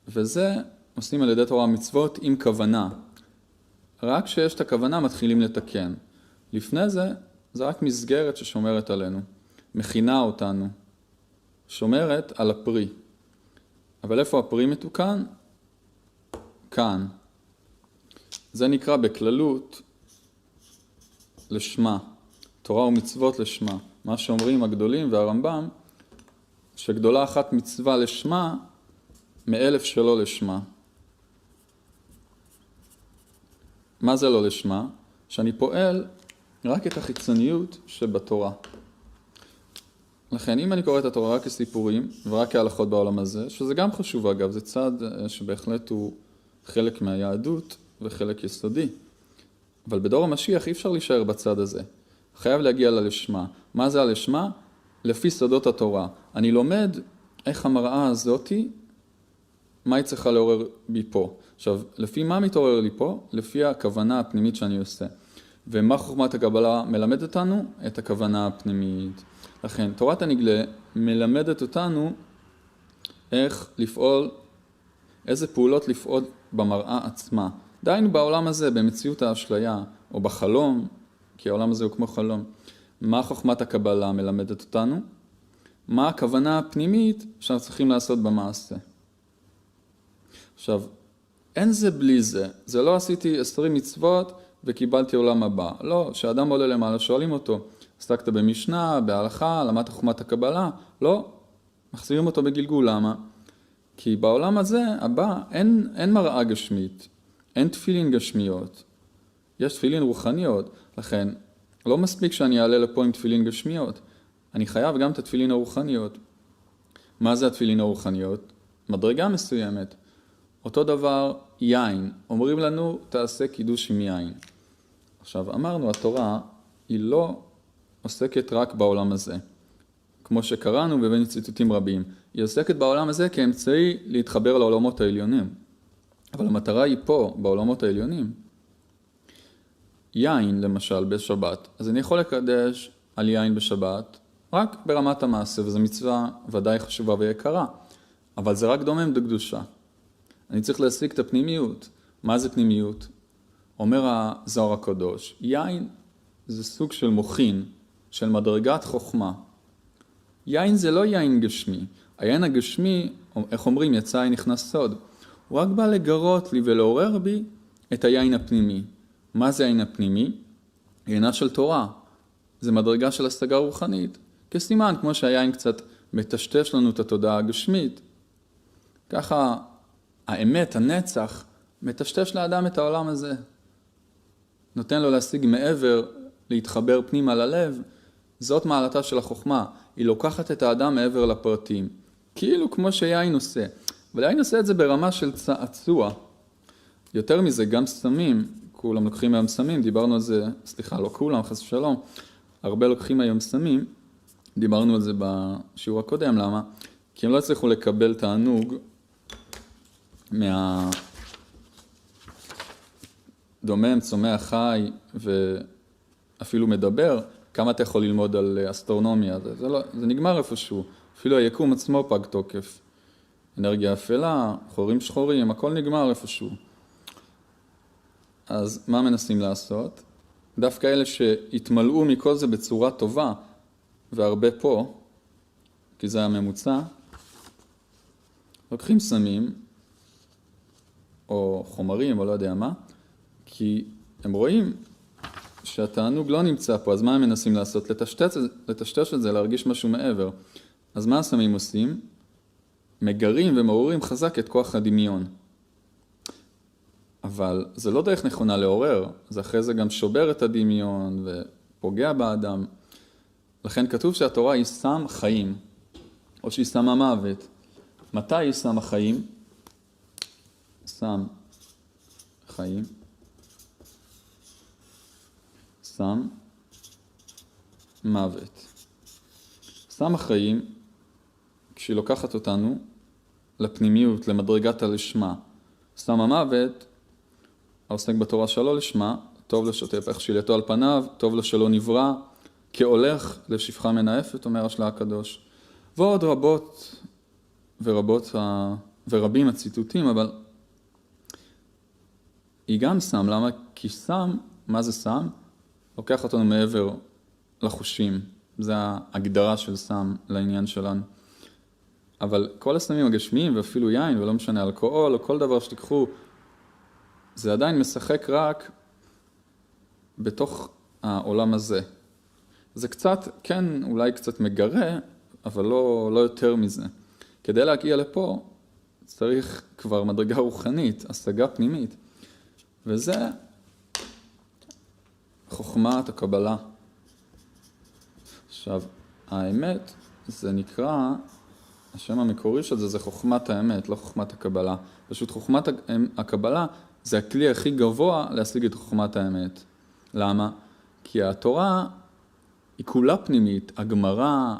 וזה עושים על ידי תורה ומצוות עם כוונה. רק כשיש את הכוונה מתחילים לתקן. לפני זה, זה רק מסגרת ששומרת עלינו. מכינה אותנו. שומרת על הפרי. אבל איפה הפרי מתוקן? כאן. זה נקרא בכללות לשמה. תורה ומצוות לשמה. מה שאומרים הגדולים והרמב"ם, שגדולה אחת מצווה לשמה מאלף שלא לשמה. מה זה לא לשמה? שאני פועל רק את החיצוניות שבתורה. לכן אם אני קורא את התורה רק כסיפורים ורק כהלכות בעולם הזה, שזה גם חשוב אגב, זה צד שבהחלט הוא חלק מהיהדות וחלק יסודי. אבל בדור המשיח אי אפשר להישאר בצד הזה. חייב להגיע ללשמה. מה זה הלשמה? לפי סודות התורה. אני לומד איך המראה הזאתי, מה היא צריכה לעורר בי פה. עכשיו, לפי מה מתעורר לי פה? לפי הכוונה הפנימית שאני עושה. ומה חוכמת הקבלה מלמדת אותנו? את הכוונה הפנימית. לכן, תורת הנגלה מלמדת אותנו איך לפעול, איזה פעולות לפעול במראה עצמה. דהיינו בעולם הזה, במציאות האשליה, או בחלום, כי העולם הזה הוא כמו חלום. מה חוכמת הקבלה מלמדת אותנו? מה הכוונה הפנימית שאנחנו צריכים לעשות במעשה? עכשיו, אין זה בלי זה. זה לא עשיתי 20 מצוות וקיבלתי עולם הבא. לא, כשאדם עולה למעלה שואלים אותו, עסקת במשנה, בהלכה, למדת חוכמת הקבלה? לא, מחזירים אותו בגלגול. למה? כי בעולם הזה, הבא, אין מראה גשמית, אין תפילין גשמיות. יש תפילין רוחניות, לכן לא מספיק שאני אעלה לפה עם תפילין גשמיות. אני חייב גם את התפילין הרוחניות. מה זה התפילין הרוחניות? מדרגה מסוימת. אותו דבר יין. אומרים לנו, תעשה קידוש עם יין. עכשיו, אמרנו, התורה היא לא עוסקת רק בעולם הזה. כמו שקראנו בבין ציטוטים רבים. היא עוסקת בעולם הזה כאמצעי להתחבר לעולמות העליונים. אבל המטרה היא פה, בעולמות העליונים. יין, למשל, בשבת. אז אני יכול לקדש על יין בשבת, רק ברמת המעשה, וזו מצווה ודאי חשובה ויקרה. אבל זה רק דומם בקדושה. אני צריך להשיג את הפנימיות. מה זה פנימיות? אומר הזוהר הקדוש, יין זה סוג של מוחין, של מדרגת חוכמה. יין זה לא יין גשמי. היין הגשמי, איך אומרים, יצא נכנס סוד. הוא רק בא לגרות לי ולעורר בי את היין הפנימי. מה זה היין הפנימי? עיינה של תורה. זה מדרגה של השגה רוחנית. כסימן, כמו שהיין קצת מטשטש לנו את התודעה הגשמית. ככה האמת, הנצח, מטשטש לאדם את העולם הזה. נותן לו להשיג מעבר, להתחבר פנימה ללב. זאת מעלתה של החוכמה. היא לוקחת את האדם מעבר לפרטים. כאילו כמו שיין עושה. אבל יין עושה את זה ברמה של צעצוע. יותר מזה, גם סמים, כולם לוקחים היום סמים, דיברנו על זה, סליחה, לא כולם, חס ושלום, הרבה לוקחים היום סמים, דיברנו על זה בשיעור הקודם, למה? כי הם לא הצליחו לקבל תענוג דומם, צומח, חי ואפילו מדבר, כמה אתה יכול ללמוד על אסטרונומיה, זה נגמר איפשהו, אפילו היקום עצמו פג תוקף. אנרגיה אפלה, חורים שחורים, הכל נגמר איפשהו. אז מה מנסים לעשות? דווקא אלה שהתמלאו מכל זה בצורה טובה, והרבה פה, כי זה הממוצע, לוקחים סמים, או חומרים, או לא יודע מה, כי הם רואים שהתענוג לא נמצא פה, אז מה הם מנסים לעשות? לטשטש את זה, להרגיש משהו מעבר. אז מה הסמים עושים? מגרים ומעוררים חזק את כוח הדמיון. אבל זה לא דרך נכונה לעורר, זה אחרי זה גם שובר את הדמיון ופוגע באדם. לכן כתוב שהתורה היא סם חיים, או שהיא שמה מוות. מתי היא שמה חיים? סם חיים. סם מוות. סם החיים, כשהיא לוקחת אותנו לפנימיות, למדרגת הלשמה. סם המוות, העוסק בתורה שלא לשמה, טוב לשוטף איך שילתו על פניו, טוב לו שלא נברא, כהולך לשפחה מנאפת, אומר השלה הקדוש. ועוד ורבים הציטוטים, אבל היא גם סם. למה? כי סם, מה זה סם? לוקח אותנו מעבר לחושים. זה ההגדרה של סם לעניין שלנו. אבל כל הסמים הגשמיים, ואפילו יין, ולא משנה אלכוהול, או כל דבר שתיקחו, זה עדיין משחק רק בתוך העולם הזה. זה קצת, כן, אולי קצת מגרה, אבל לא יותר מזה. כדי להגיע לפה, צריך כבר מדרגה רוחנית, השגה פנימית. וזה חוכמת הקבלה. עכשיו, האמת, זה נקרא, השם המקורי של זה חוכמת האמת, לא חוכמת הקבלה. פשוט חוכמת הקבלה זה הכלי הכי גבוה להשיג את חוכמת האמת. למה? כי התורה היא כולה פנימית, הגמרא,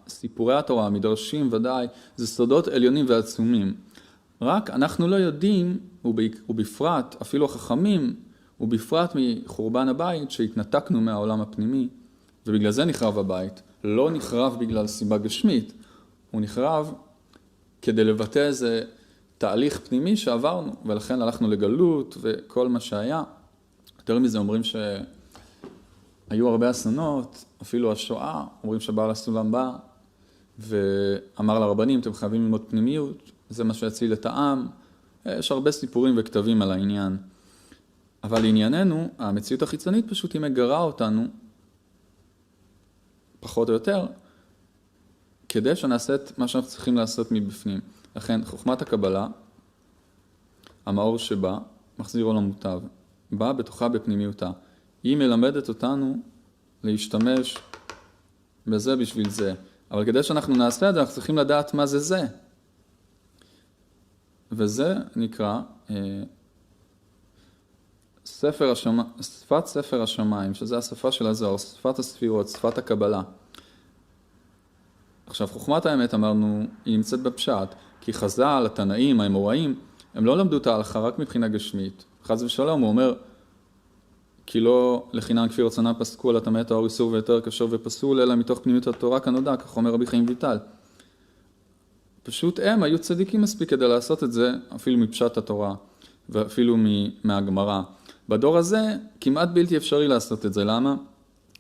סיפורי התורה, המדרשים ודאי, זה סודות עליונים ועצומים. רק אנחנו לא יודעים, ובפרט, אפילו החכמים, ובפרט מחורבן הבית, שהתנתקנו מהעולם הפנימי, ובגלל זה נחרב הבית. לא נחרב בגלל סיבה גשמית, הוא נחרב כדי לבטא איזה תהליך פנימי שעברנו, ולכן הלכנו לגלות וכל מה שהיה. יותר מזה אומרים שהיו הרבה אסונות, אפילו השואה, אומרים שבעל הסולם בא, ואמר לרבנים, אתם חייבים ללמוד פנימיות, זה מה שיציל את העם. יש הרבה סיפורים וכתבים על העניין. אבל לענייננו, המציאות החיצונית פשוט היא מגרה אותנו, פחות או יותר, כדי שנעשה את מה שאנחנו צריכים לעשות מבפנים. לכן, חוכמת הקבלה, המאור שבה, מחזיר עולם מוטב, באה בתוכה בפנימיותה. היא מלמדת אותנו להשתמש בזה בשביל זה. אבל כדי שאנחנו נעשה את זה, אנחנו צריכים לדעת מה זה זה. וזה נקרא שפת ספר השמיים, שזה השפה של הזוהר, שפת הספירות, שפת הקבלה. עכשיו, חוכמת האמת, אמרנו, היא נמצאת בפשט, כי חז"ל, התנאים, האמוראים, הם לא למדו את ההלכה רק מבחינה גשמית. חס ושלום, הוא אומר, כי לא לחינם כפי רצונם פסקו על הטמא טהור איסור ויותר קשור ופסול, אלא מתוך פנימיות התורה כנודע, כך אומר רבי חיים ויטל. פשוט הם היו צדיקים מספיק כדי לעשות את זה, אפילו מפשט התורה, ואפילו מהגמרא. בדור הזה כמעט בלתי אפשרי לעשות את זה. למה?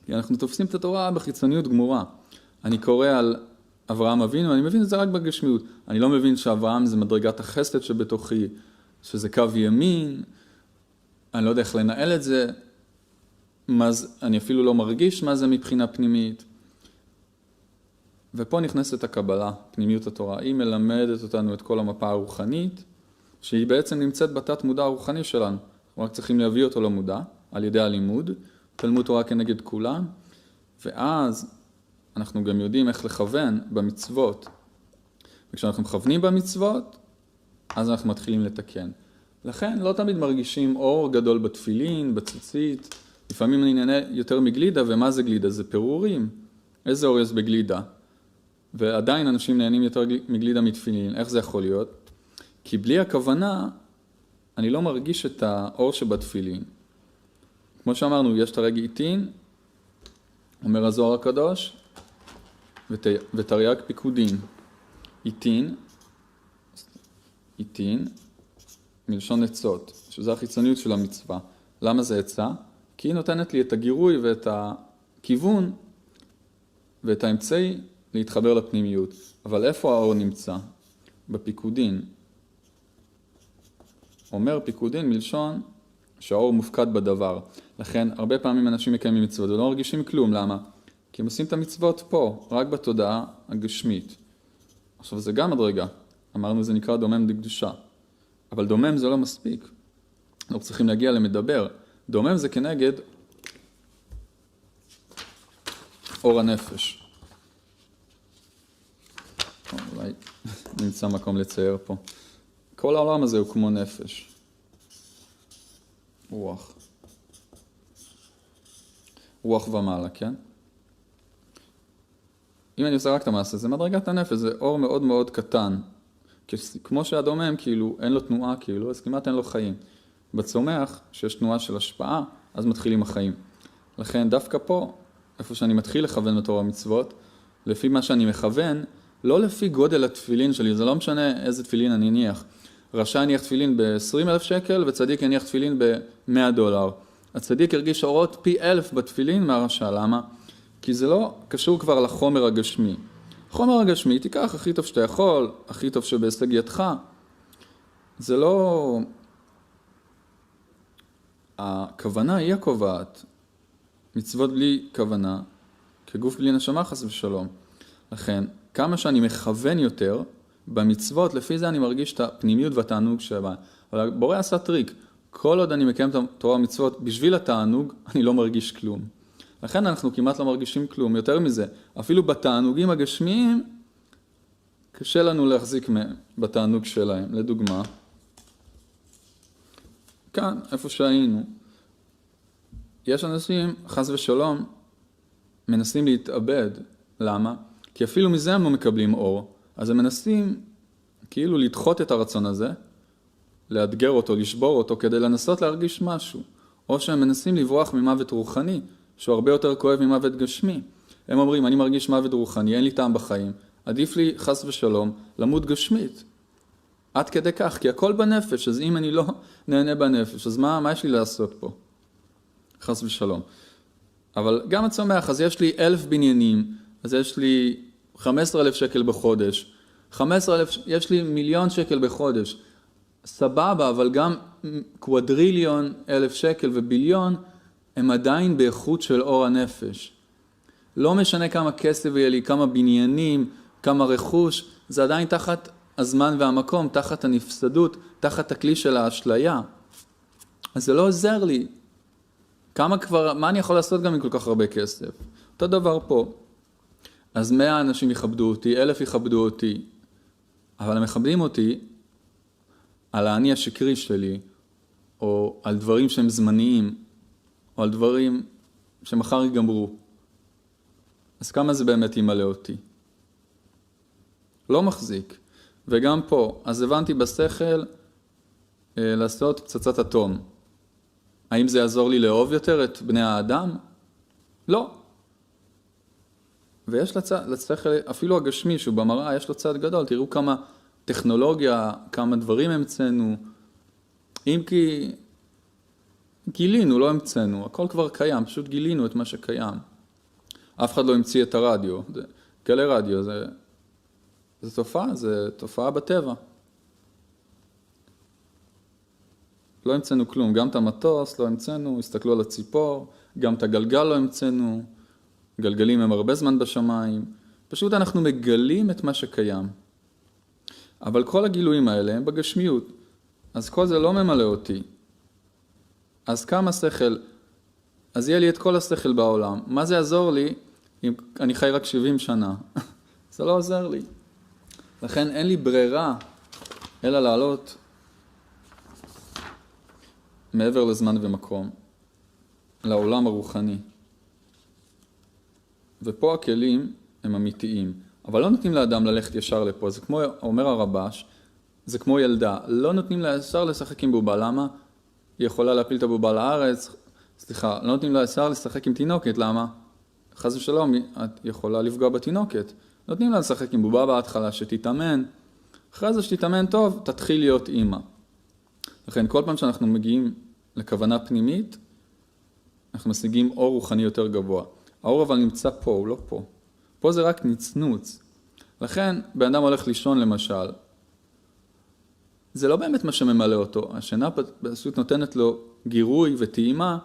כי אנחנו תופסים את התורה בחיצוניות גמורה. אני קורא על אברהם אבינו, אני מבין את זה רק בגשמיות. אני לא מבין שאברהם זה מדרגת החסד שבתוכי, שזה קו ימין, אני לא יודע איך לנהל את זה, אני אפילו לא מרגיש מה זה מבחינה פנימית. ופה נכנסת הקבלה, פנימיות התורה. היא מלמדת אותנו את כל המפה הרוחנית, שהיא בעצם נמצאת בתת מודע הרוחני שלנו. רק צריכים להביא אותו למודע, על ידי הלימוד, תלמוד תורה כנגד כולם, ואז אנחנו גם יודעים איך לכוון במצוות. וכשאנחנו מכוונים במצוות, אז אנחנו מתחילים לתקן. לכן לא תמיד מרגישים אור גדול בתפילין, בציצית. לפעמים אני נהנה יותר מגלידה, ומה זה גלידה? זה פירורים. איזה אור יש בגלידה? ועדיין אנשים נהנים יותר מגלידה מתפילין. איך זה יכול להיות? כי בלי הכוונה, אני לא מרגיש את האור שבתפילין. כמו שאמרנו, יש תרי"ג עיטין, אומר הזוהר הקדוש, ותרי"ג פיקודין. עיטין, מלשון עצות, שזה החיצוניות של המצווה. למה זה עצה? כי היא נותנת לי את הגירוי ואת הכיוון ואת האמצעי להתחבר לפנימיות. אבל איפה האור נמצא? בפיקודין. אומר פיקודין מלשון שהאור מופקד בדבר. לכן הרבה פעמים אנשים מקיימים מצוות ולא מרגישים כלום. למה? כי הם עושים את המצוות פה, רק בתודעה הגשמית. עכשיו זה גם מדרגה. אמרנו זה נקרא דומם דקדושה. אבל דומם זה לא מספיק. אנחנו צריכים להגיע למדבר. דומם זה כנגד אור הנפש. אולי נמצא מקום לצייר פה. כל העולם הזה הוא כמו נפש. רוח ומעלה, כן? אם אני עושה רק את המעשה, זה מדרגת הנפש, זה אור מאוד מאוד קטן. כמו שהדומם, כאילו, אין לו תנועה, כאילו, אז כמעט אין לו חיים. בצומח, שיש תנועה של השפעה, אז מתחילים החיים. לכן, דווקא פה, איפה שאני מתחיל לכוון בתורה המצוות, לפי מה שאני מכוון, לא לפי גודל התפילין שלי, זה לא משנה איזה תפילין אני אניח. רשע יניח תפילין ב-20,000 שקל, וצדיק יניח תפילין ב$100. הצדיק הרגיש אורות פי 1,000 בתפילין מהרשע. למה? כי זה לא קשור כבר לחומר הגשמי. חומר הגשמי, תיקח הכי טוב שאתה יכול, הכי טוב שבהישג ידך. זה לא... הכוונה היא הקובעת. מצוות בלי כוונה, כגוף בלי נשמה חס ושלום. לכן, כמה שאני מכוון יותר במצוות, לפי זה אני מרגיש את הפנימיות והתענוג שבה. אבל בורא עשה טריק. כל עוד אני מקיים את התורה ומצוות בשביל התענוג, אני לא מרגיש כלום. לכן אנחנו כמעט לא מרגישים כלום. יותר מזה, אפילו בתענוגים הגשמיים, קשה לנו להחזיק בתענוג שלהם. לדוגמה, כאן, איפה שהיינו, יש אנשים, חס ושלום, מנסים להתאבד. למה? כי אפילו מזה הם לא מקבלים אור. אז הם מנסים כאילו לדחות את הרצון הזה, לאתגר אותו, לשבור אותו, כדי לנסות להרגיש משהו. או שהם מנסים לברוח ממוות רוחני, שהוא הרבה יותר כואב ממוות גשמי. הם אומרים, אני מרגיש מוות רוחני, אין לי טעם בחיים. עדיף לי, חס ושלום, למות גשמית. עד כדי כך, כי הכל בנפש, אז אם אני לא נהנה בנפש, אז מה יש לי לעשות פה? חס ושלום. אבל גם הצומח, אז יש לי 1,000 בניינים, אז יש לי 15,000 שקל בחודש, 15,000, יש לי 1,000,000 שקל בחודש. סבבה, אבל גם קוואדריליון 1,000 שקל וביליון, הם עדיין באיכות של אור הנפש. לא משנה כמה כסף יהיה לי, כמה בניינים, כמה רכוש, זה עדיין תחת הזמן והמקום, תחת הנפסדות, תחת הכלי של האשליה. אז זה לא עוזר לי. מה אני יכול לעשות גם עם כל כך הרבה כסף? אותו דבר פה. אז 100 אנשים יכבדו אותי, 1,000 יכבדו אותי, אבל הם מכבדים אותי על האני השקרי שלי, או על דברים שהם זמניים, או על דברים שמחר ייגמרו. אז כמה זה באמת ימלא אותי? לא מחזיק. וגם פה, אז הבנתי בשכל לעשות פצצת אטום. האם זה יעזור לי לאהוב יותר את בני האדם? לא. ויש לשכל, אפילו הגשמי שהוא במראה, יש לו צד גדול. תראו כמה טכנולוגיה, כמה דברים המצאנו. אם כי גילינו, לא המצאנו. הכל כבר קיים, פשוט גילינו את מה שקיים. אף אחד לא המציא את הרדיו. גלי רדיו, זה תופעה בטבע. לא המצאנו כלום, גם את המטוס לא המצאנו, הסתכלו על הציפור, גם את הגלגל לא המצאנו, גלגלים הם הרבה זמן בשמיים, פשוט אנחנו מגלים את מה שקיים. אבל כל הגילויים האלה הם בגשמיות, אז כל זה לא ממלא אותי. אז כמה שכל, אז יהיה לי את כל השכל בעולם, מה זה יעזור לי אם אני חי רק 70 שנה? זה לא עוזר לי. לכן אין לי ברירה אלא לעלות מעבר לזמן ומקום, לעולם הרוחני. ופה הכלים הם אמיתיים, אבל לא נותנים לאדם ללכת ישר לפה. זה כמו, אומר הרבש, זה כמו ילדה. לא נותנים לה ישר לשחק עם בובה. למה? היא יכולה להפיל את הבובה לארץ. סליחה, לא נותנים לה ישר לשחק עם תינוקת. למה? חס ושלום, את יכולה לפגוע בתינוקת. נותנים לה לשחק עם בובה בהתחלה, שתתאמן. אחרי זה שתתאמן טוב, תתחיל להיות אימא. לכן כל פעם שאנחנו מגיעים לכוונה פנימית, אנחנו משיגים אור רוחני יותר גבוה. האור אבל נמצא פה, הוא לא פה. פה זה רק נצנוץ. לכן, בן אדם הולך לישון למשל. זה לא באמת מה שממלא אותו. השינה פשוט נותנת לו גירוי וטעימה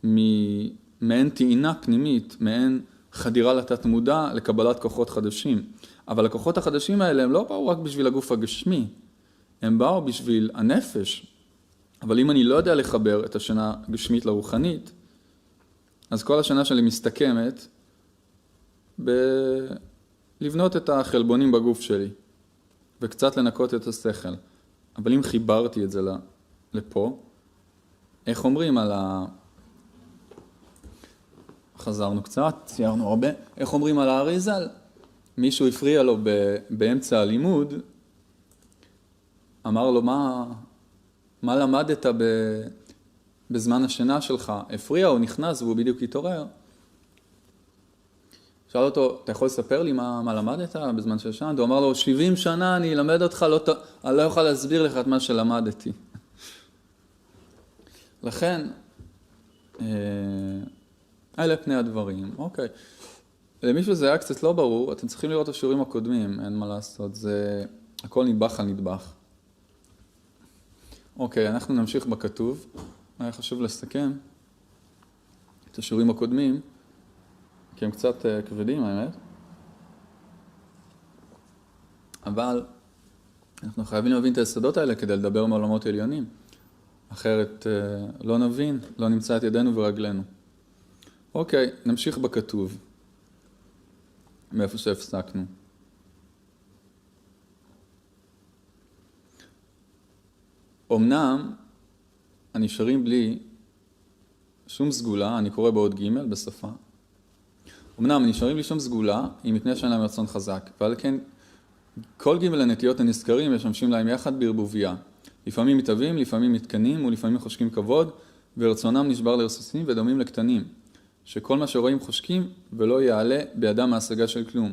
מעין טעינה פנימית, מעין חדירה לתת מודע לקבלת כוחות חדשים. אבל הכוחות החדשים האלה הם לא באו רק בשביל הגוף הגשמי. הם באו בשביל הנפש. אבל אם אני לא יודע לחבר את השינה הגשמית לרוחנית, אז כל השנה שלי מסתכמת בלבנות את החלבונים בגוף שלי, וקצת לנקות את השכל. אבל אם חיברתי את זה לפה, איך אומרים על חזרנו קצת, ציירנו הרבה, איך אומרים על האריזל? מישהו הפריע לו באמצע הלימוד, אמר לו, מה למדת בזמן השינה שלך? הפריע, הוא נכנס והוא בדיוק התעורר. שאל אותו, אתה יכול לספר לי מה למדת בזמן שישנת? הוא אמר לו, 70 שנה אני אלמד אותך, אני לא יכול להסביר לך את מה שלמדתי. לכן, אלה פני הדברים. אוקיי. למישהו זה היה קצת לא ברור, אתם צריכים לראות את השיעורים הקודמים, אין מה לעשות, זה הכל נדבך על נדבך. אוקיי, אנחנו נמשיך בכתוב. היה חשוב לסכם את השיעורים הקודמים, כי הם קצת כבדים, האמת. אבל אנחנו חייבים להבין את היסודות האלה כדי לדבר מעולמות עליונים. אחרת לא נבין, לא נמצא את ידינו ורגלינו. אוקיי, נמשיך בכתוב. מאיפה שהפסקנו. אמנם הנשארים בלי שום סגולה, אני קורא בעוד ג' בשפה. אמנם הנשארים בלי שום סגולה, היא מפני שאין להם רצון חזק. ועל כן, כל ג' הנטיות הנזכרים משמשים להם יחד בערבוביה. לפעמים מתאבים, לפעמים מתקנים, ולפעמים חושקים כבוד, ורצונם נשבר לרסיסים ודומים לקטנים. שכל מה שרואים חושקים ולא יעלה בידם מהשגה של כלום.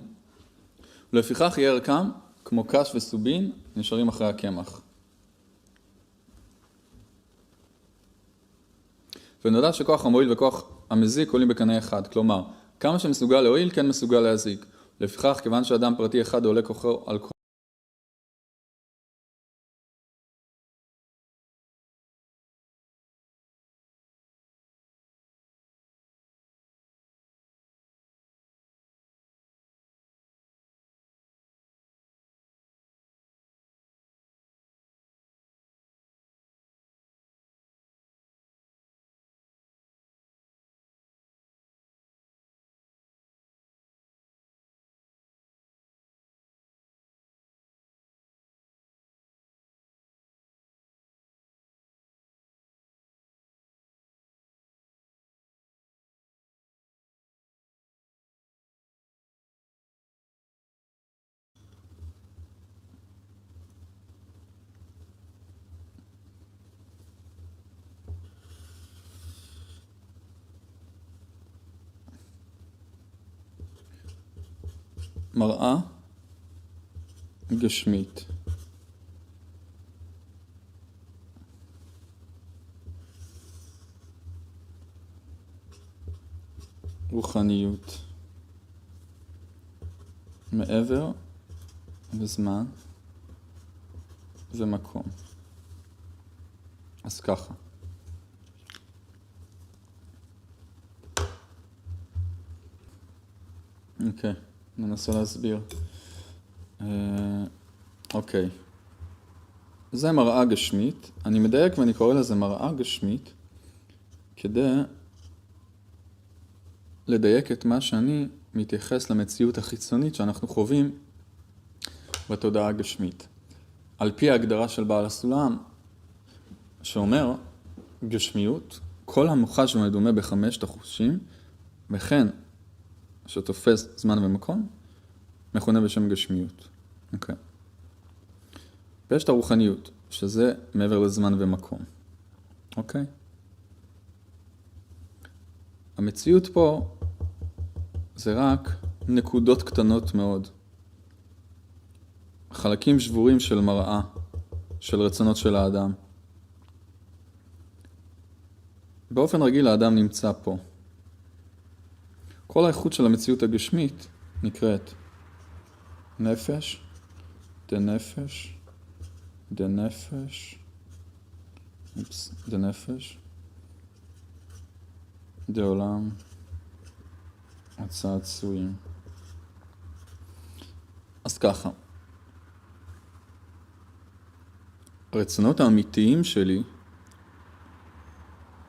ולפיכך יהיה ערכם, כמו קש וסובין, נשארים אחרי הקמח. ונודע שכוח המועיל וכוח המזיק עולים בקנה אחד. כלומר, כמה שמסוגל להועיל, כן מסוגל להזיק. לפיכך, כיוון שאדם פרטי אחד עולה כוחו על כל... מראה גשמית. רוחניות. מעבר וזמן ומקום. אז ככה. אוקיי. ננסה להסביר. אוקיי. זה מראה גשמית. אני מדייק ואני קורא לזה מראה גשמית כדי לדייק את מה שאני מתייחס למציאות החיצונית שאנחנו חווים בתודעה הגשמית. על פי ההגדרה של בעל הסולם, שאומר גשמיות, כל המוחש ומדומה בחמשת החושים, וכן שתופס זמן ומקום, מכונה בשם גשמיות. אוקיי. ויש את הרוחניות, שזה מעבר לזמן ומקום. אוקיי? המציאות פה זה רק נקודות קטנות מאוד. חלקים שבורים של מראה, של רצונות של האדם. באופן רגיל האדם נמצא פה. כל האיכות של המציאות הגשמית נקראת נפש, דנפש, דנפש, דנפש, דעולם, הצעצועים. אז ככה, הרצונות האמיתיים שלי,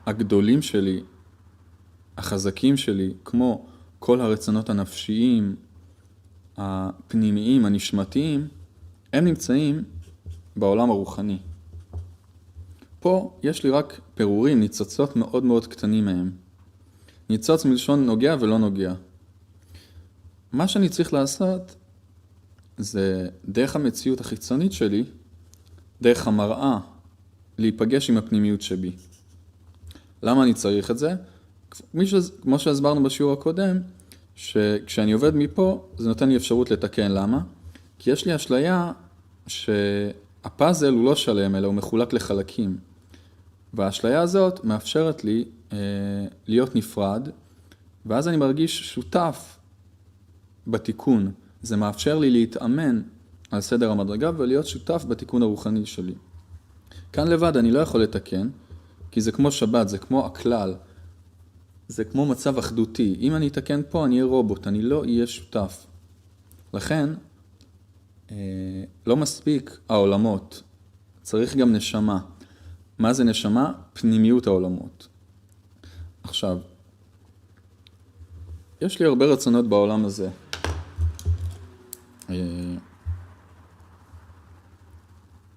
הגדולים שלי, החזקים שלי, כמו כל הרצונות הנפשיים, הפנימיים, הנשמתיים, הם נמצאים בעולם הרוחני. פה יש לי רק פירורים, ניצוצות מאוד מאוד קטנים מהם. ניצוץ מלשון נוגע ולא נוגע. מה שאני צריך לעשות זה דרך המציאות החיצונית שלי, דרך המראה, להיפגש עם הפנימיות שבי. למה אני צריך את זה? כמו שהסברנו בשיעור הקודם, שכשאני עובד מפה, זה נותן לי אפשרות לתקן. למה? כי יש לי אשליה שהפאזל הוא לא שלם, אלא הוא מחולק לחלקים. והאשליה הזאת מאפשרת לי להיות נפרד, ואז אני מרגיש שותף בתיקון. זה מאפשר לי להתאמן על סדר המדרגה ולהיות שותף בתיקון הרוחני שלי. כאן לבד אני לא יכול לתקן, כי זה כמו שבת, זה כמו הכלל. זה כמו מצב אחדותי. אם אני אתקן פה, אני אהיה רובוט, אני לא אהיה שותף. לכן, לא מספיק העולמות, צריך גם נשמה. מה זה נשמה? פנימיות העולמות. עכשיו, יש לי הרבה רצונות בעולם הזה.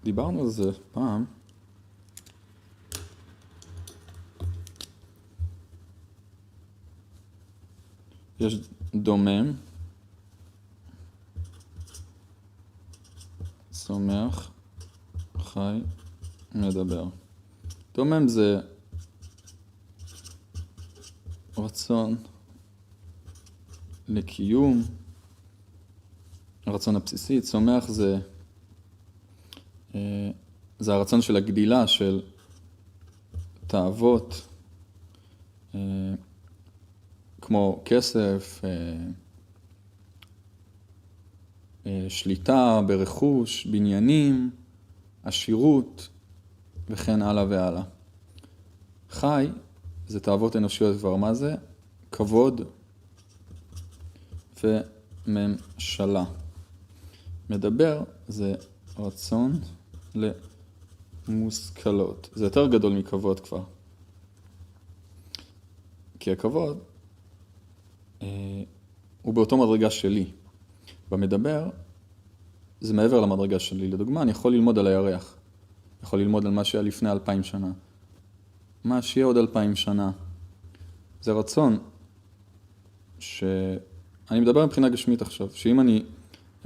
דיברנו על זה פעם. יש דומם, צומח, חי, מדבר. דומם זה רצון לקיום, הרצון הבסיסי. צומח זה הרצון של הגדילה, של תאוות, כמו כסף, שליטה ברכוש, בניינים, עשירות וכן הלאה והלאה. חי זה תאוות אנושיות כבר. מה זה? כבוד וממשלה. מדבר זה רצון למושכלות. זה יותר גדול מכבוד כבר. כי הכבוד הוא באותו מדרגה שלי. במדבר זה מעבר למדרגה שלי. לדוגמה, אני יכול ללמוד על הירח. יכול ללמוד על מה שהיה לפני 2000 שנה. מה שיהיה עוד 2000 שנה. זה רצון שאני מדבר מבחינה גשמית עכשיו, שאם אני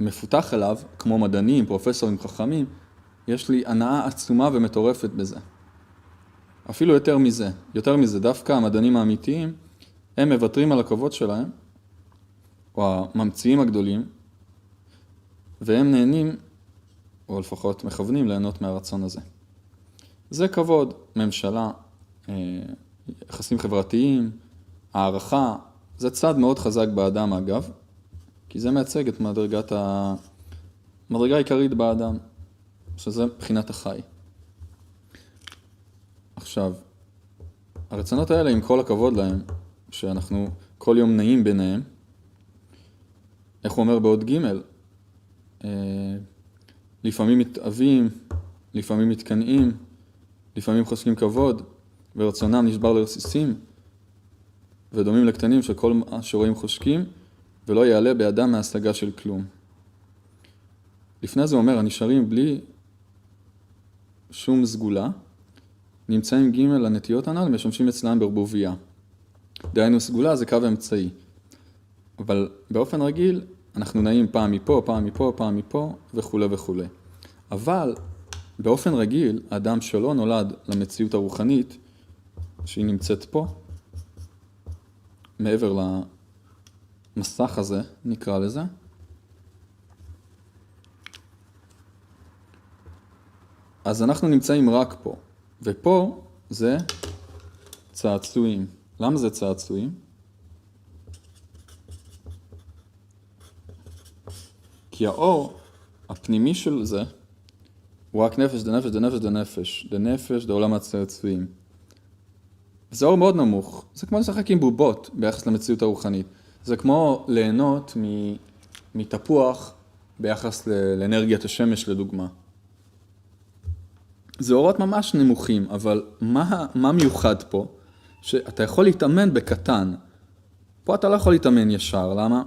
מפותח אליו, כמו מדענים, פרופסורים, חכמים, יש לי הנאה עצומה ומטורפת בזה. אפילו יותר מזה, דווקא המדענים האמיתיים, הם מוותרים על הכבוד שלהם, או הממציאים הגדולים, והם נהנים, או לפחות מכוונים ליהנות מהרצון הזה. זה כבוד, ממשלה, יחסים חברתיים, הערכה, זה צד מאוד חזק באדם אגב, כי זה מייצג את מדרגה העיקרית באדם, שזה מבחינת החי. עכשיו, הרצונות האלה, עם כל הכבוד להם, שאנחנו כל יום נעים ביניהם, איך הוא אומר בעוד ג', לפעמים מתאבים, לפעמים מתקנאים, לפעמים חושקים כבוד, ורצונם נשבר לרסיסים, ודומים לקטנים שכל מה שרואים חושקים, ולא יעלה בידם מהשגה של כלום. לפני זה הוא אומר, הנשארים בלי שום סגולה, נמצאים ג' לנטיות הנ"ל, משמשים אצלם ברבוביה. דהיינו סגולה זה קו אמצעי. אבל באופן רגיל, אנחנו נעים פעם מפה, פעם מפה, פעם מפה, וכו' וכו'. אבל באופן רגיל, האדם שלא נולד למציאות הרוחנית, שהיא נמצאת פה, מעבר למסך הזה, נקרא לזה, אז אנחנו נמצאים רק פה, ופה זה צעצועים. למה זה צעצועים? כי האור הפנימי של זה הוא רק נפש, דנפש, דנפש, דנפש, דנפש, דעולם הצעצועים. זה אור מאוד נמוך. זה כמו לשחק עם בובות ביחס למציאות הרוחנית. זה כמו ליהנות מתפוח ביחס לאנרגיית השמש לדוגמה. זה אורות ממש נמוכים, אבל מה מיוחד פה? שאתה יכול להתאמן בקטן. פה אתה לא יכול להתאמן ישר, למה?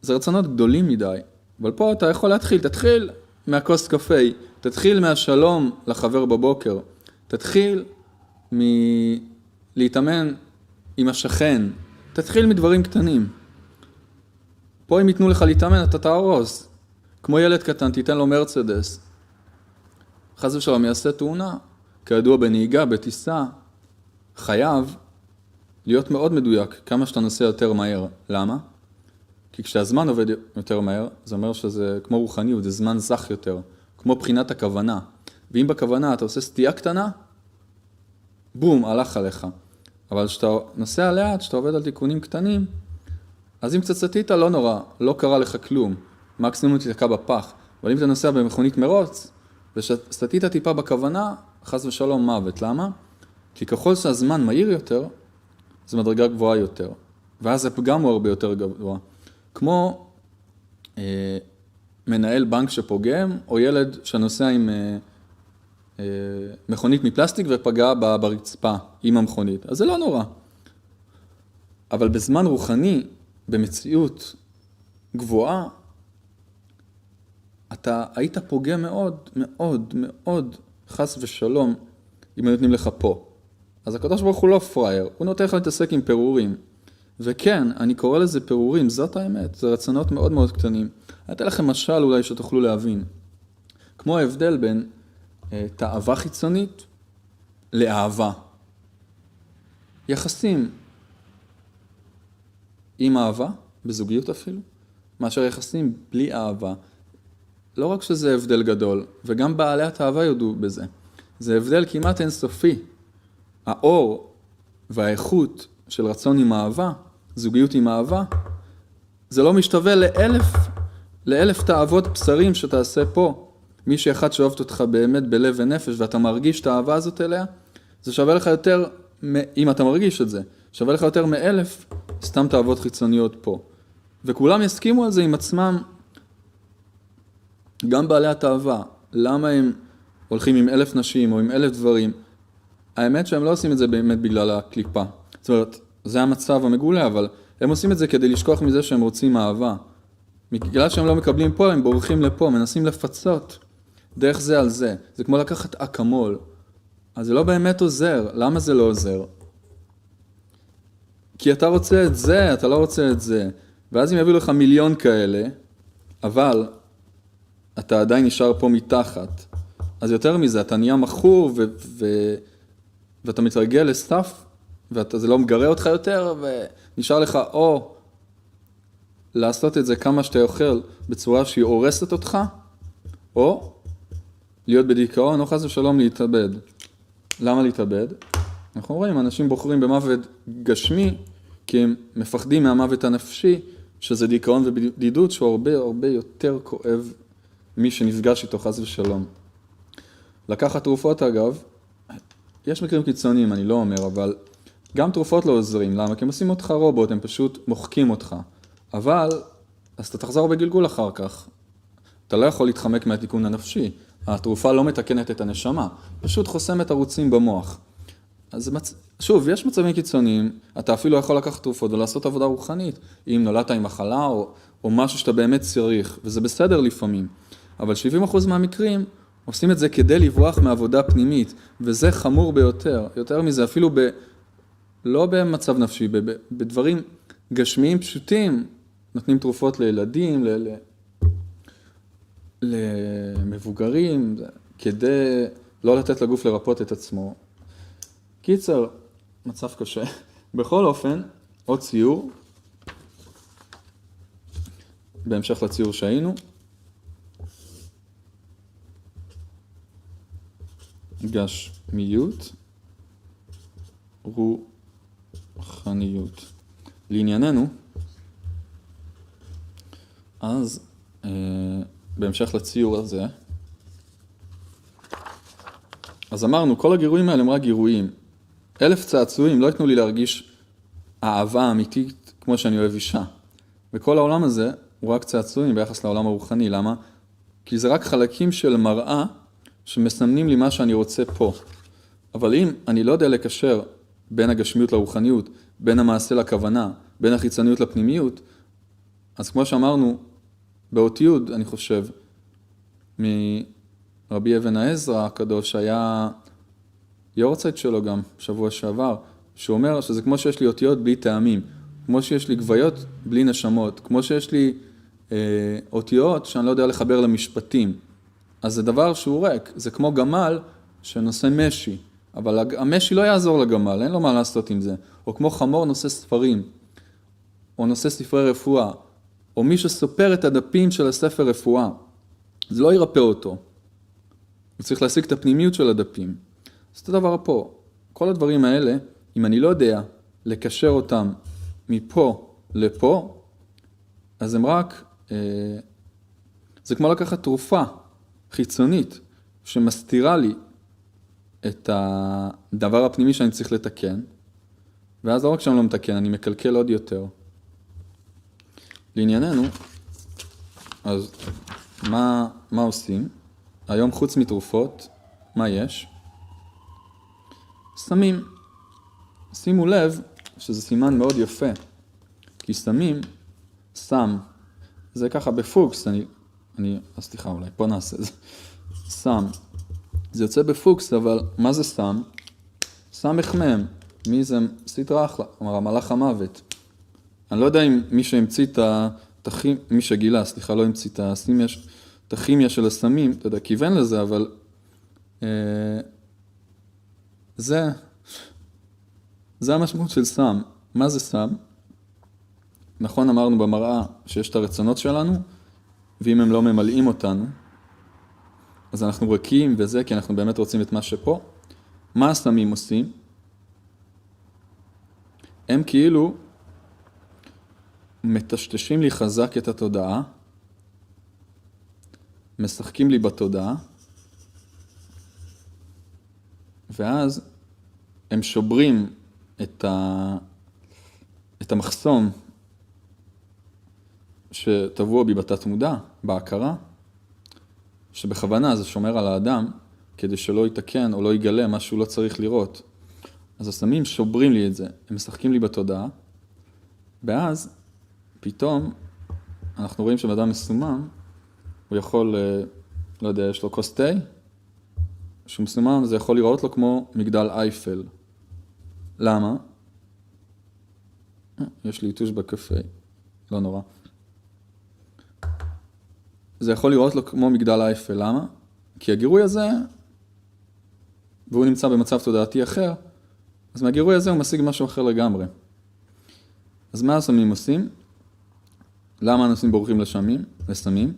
זה רצונות גדולים מדי, אבל פה אתה יכול תתחיל מהכוס קפה, תתחיל מהשלום לחבר בבוקר, תתחיל להתאמן עם השכן, תתחיל מדברים קטנים. פה אם ייתנו לך להתאמן, אתה תהרוס. כמו ילד קטן, תיתן לו מרצדס. חס ושלום יעשה תאונה, כידוע בנהיגה, בטיסה, חייב להיות מאוד מדויק, כמה שאתה נוסע יותר מהר. למה? כי כשהזמן עובד יותר מהר, זה אומר שזה כמו רוחניות, זה זמן זך יותר, כמו בחינת הכוונה. ואם בכוונה אתה עושה סטייה קטנה, בום, הלך עליך. אבל כשאתה נוסע לאט, כשאתה עובד על תיקונים קטנים, אז אם קצת סטית, לא נורא, לא קרה לך כלום. מקסימום תתקע בפח. אבל אם אתה נוסע במכונית מרוץ, וסטית טיפה בכוונה, חס ושלום מוות. למה? כי ככל שהזמן מהיר יותר, זה מדרגה גבוהה יותר. ואז הפגם הוא הרבה יותר גבוה. כמו מנהל בנק שפוגם, או ילד שנוסע עם מכונית מפלסטיק ופגע ברצפה עם המכונית. אז זה לא נורא. אבל בזמן רוחני, במציאות גבוהה, אתה היית פוגע מאוד, מאוד, מאוד, חס ושלום, אם נותנים לך פה. אז הקדוש ברוך הוא לא פרייר, הוא נותן לך להתעסק עם פירורים. וכן, אני קורא לזה פירורים, זאת האמת, זה רצונות מאוד מאוד קטנים. אני אתן לכם משל אולי שתוכלו להבין. כמו ההבדל בין תאווה חיצונית לאהבה. יחסים עם אהבה, בזוגיות אפילו, מאשר יחסים בלי אהבה. לא רק שזה הבדל גדול, וגם בעלי התאווה יודו בזה. זה הבדל כמעט אינסופי. האור והאיכות של רצון עם אהבה, זוגיות עם אהבה, זה לא משתווה לאלף תאוות בשרים שתעשה פה. מי שאחד שאוהבת אותך באמת בלב ונפש, ואתה מרגיש את האהבה הזאת אליה, זה שווה לך יותר, אם אתה מרגיש את זה, שווה לך יותר מ1,000 סתם תאוות חיצוניות פה. וכולם יסכימו על זה עם עצמם, גם בעלי התאווה. למה הם הולכים עם 1,000 נשים או עם 1,000 דברים? האמת שהם לא עושים את זה באמת בגלל הקליפה. זאת אומרת, זה המצב המגולה, אבל הם עושים את זה כדי לשכוח מזה שהם רוצים אהבה. בגלל שהם לא מקבלים פה, הם בורחים לפה, מנסים לפצות דרך זה על זה. זה כמו לקחת אקמול. אז זה לא באמת עוזר. למה זה לא עוזר? כי אתה רוצה את זה, אתה לא רוצה את זה. ואז הם יביאו לך 1,000,000 כאלה, אבל אתה עדיין נשאר פה מתחת. אז יותר מזה, אתה נהיה מכור ואתה מתרגל לסף, וזה לא מגרה אותך יותר, ונשאר לך או לעשות את זה כמה שאתה יכול בצורה שהיא הורסת אותך, או להיות בדיכאון, או חס ושלום להתאבד. למה להתאבד? אנחנו רואים, אנשים בוחרים במוות גשמי, כי הם מפחדים מהמוות הנפשי, שזה דיכאון ובדידות, שהוא הרבה הרבה יותר כואב מי שנפגש איתו חס ושלום. לקחת תרופות אגב, יש מקרים קיצוניים, אני לא אומר, אבל גם תרופות לא עוזרים. למה? כי הם עושים אותך רובוט, הם פשוט מוחקים אותך. אבל, אז אתה תחזור בגלגול אחר כך. אתה לא יכול להתחמק מהתיקון הנפשי. התרופה לא מתקנת את הנשמה, פשוט חוסמת ערוצים במוח. אז שוב, יש מצבים קיצוניים, אתה אפילו יכול לקחת תרופות ולעשות עבודה רוחנית, אם נולדת עם מחלה או משהו שאתה באמת צריך, וזה בסדר לפעמים. אבל 70% מהמקרים עושים את זה כדי לברוח מעבודה פנימית, וזה חמור ביותר. יותר מזה, אפילו לא במצב נפשי, בדברים גשמיים פשוטים, נותנים תרופות לילדים, למבוגרים, כדי לא לתת לגוף לרפות את עצמו. קיצר, מצב קשה. בכל אופן, עוד ציור, בהמשך לציור שהיינו, גשמיות, רוחניות. לענייננו, אז בהמשך לציור הזה, אז אמרנו, כל הגירויים האלה הם רק גירויים. 1,000 צעצועים לא יתנו לי להרגיש אהבה אמיתית כמו שאני אוהב אישה. וכל העולם הזה הוא רק צעצועים ביחס לעולם הרוחני. למה? כי זה רק חלקים של מראה שמסמנים לי מה שאני רוצה פה. אבל אם אני לא יודע לקשר בין הגשמיות לרוחניות, בין המעשה לכוונה, בין החיצוניות לפנימיות, אז כמו שאמרנו, באותיות, אני חושב, מרבי אבן העזרא הקדוש, שהיה יורצייט שלו גם שבוע שעבר, שהוא אומר שזה כמו שיש לי אותיות בלי טעמים, כמו שיש לי גוויות בלי נשמות, כמו שיש לי אותיות שאני לא יודע לחבר למשפטים. אז זה דבר שהוא ריק, זה כמו גמל שנושא משי, אבל המשי לא יעזור לגמל, אין לו מה לעשות עם זה. או כמו חמור נושא ספרים, או נושא ספרי רפואה, או מי שסופר את הדפים של הספר רפואה. זה לא ירפא אותו. הוא צריך להשיג את הפנימיות של הדפים. אז את הדבר פה, כל הדברים האלה, אם אני לא יודע לקשר אותם מפה לפה, אז הם רק, זה כמו לקחת תרופה חיצונית שמסתירה לי את הדבר הפנימי שאני צריך לתקן, ואז לא רק שאני לא מתקן, אני מקלקל עוד יותר. לענייננו, אז מה עושים? היום חוץ מתרופות, מה יש? סמים. שימו לב שזה סימן מאוד יפה, כי סם, זה ככה בפוקס, סליחה אולי, פה נעשה זה. סם, זה יוצא בפוקס, אבל מה זה סם? סם מחמם. מי זה? סטרא אחרא, כלומר המלאך המוות. אני לא יודע אם מי שהמציא את מי שגילה, סליחה, לא המציא את הכימיה של הסמים, אתה יודע, כיוון לזה, אבל זה המשמעות של סם. מה זה סם? נכון אמרנו במראה שיש את הרצונות שלנו, ואם הם לא ממלאים אותנו, אז אנחנו רכים וזה, כי אנחנו באמת רוצים את מה שפה. מה הסמים עושים? הם כאילו מטשטשים לי חזק את התודעה, משחקים לי בתודעה, ואז הם שוברים את המחסום שטבוע בי בתת מודע, בהכרה, שבכוונה זה שומר על האדם, כדי שלא יתקן או לא יגלה מה שהוא לא צריך לראות. אז הסמים שוברים לי את זה, הם משחקים לי בתודעה, ואז פתאום אנחנו רואים שבאדם מסומם, הוא יכול, לא יודע, יש לו כוס תה, שהוא מסומם, זה יכול לראות לו כמו מגדל אייפל. למה? יש לי יתוש בקפה, לא נורא. זה יכול לראות לו כמו מגדל אייפל, למה? כי הגירוי הזה, והוא נמצא במצב תודעתי אחר, אז מהגירוי הזה הוא משיג משהו אחר לגמרי. אז מה הסמים עושים? למה אנשים בורחים לסמים?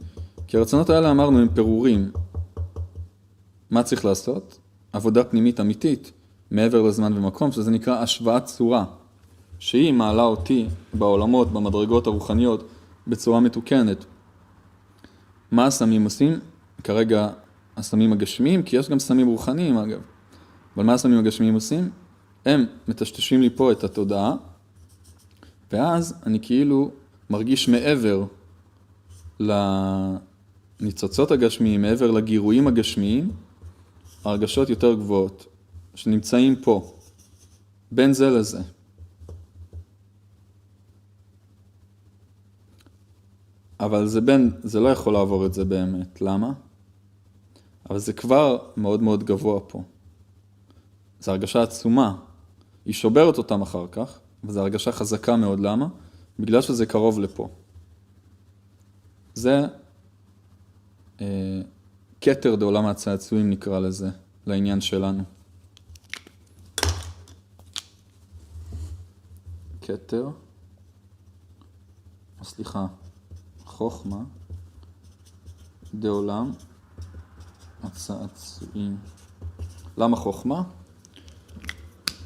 כי הרצונות האלה אמרנו הם פירורים. מה צריך לעשות? עבודה פנימית אמיתית, מעבר לזמן ומקום, שזה נקרא השוואת צורה, שהיא מעלה אותי בעולמות, במדרגות הרוחניות, בצורה מתוקנת. מה הסמים עושים? כרגע הסמים הגשמיים, כי יש גם סמים רוחניים אגב. אבל מה הסמים הגשמיים עושים? הם מטשטשים לי פה את התודעה, ואז אני כאילו מרגיש מעבר לניצוצות הגשמיים, מעבר לגירויים הגשמיים, הרגשות יותר גבוהות, שנמצאים פה, בין זה לזה. אבל זה לא יכול לעבור את זה באמת. למה? אבל זה כבר מאוד מאוד גבוה פה. זו הרגשה עצומה. היא שוברת אותם אחר כך, וזו הרגשה חזקה מאוד. למה? בגלל שזה קרוב לפה. זה כתר בעולם הצעצועים נקרא לזה, לעניין שלנו. כתר, סליחה, חוכמה, בעולם הצעצועים. למה חוכמה?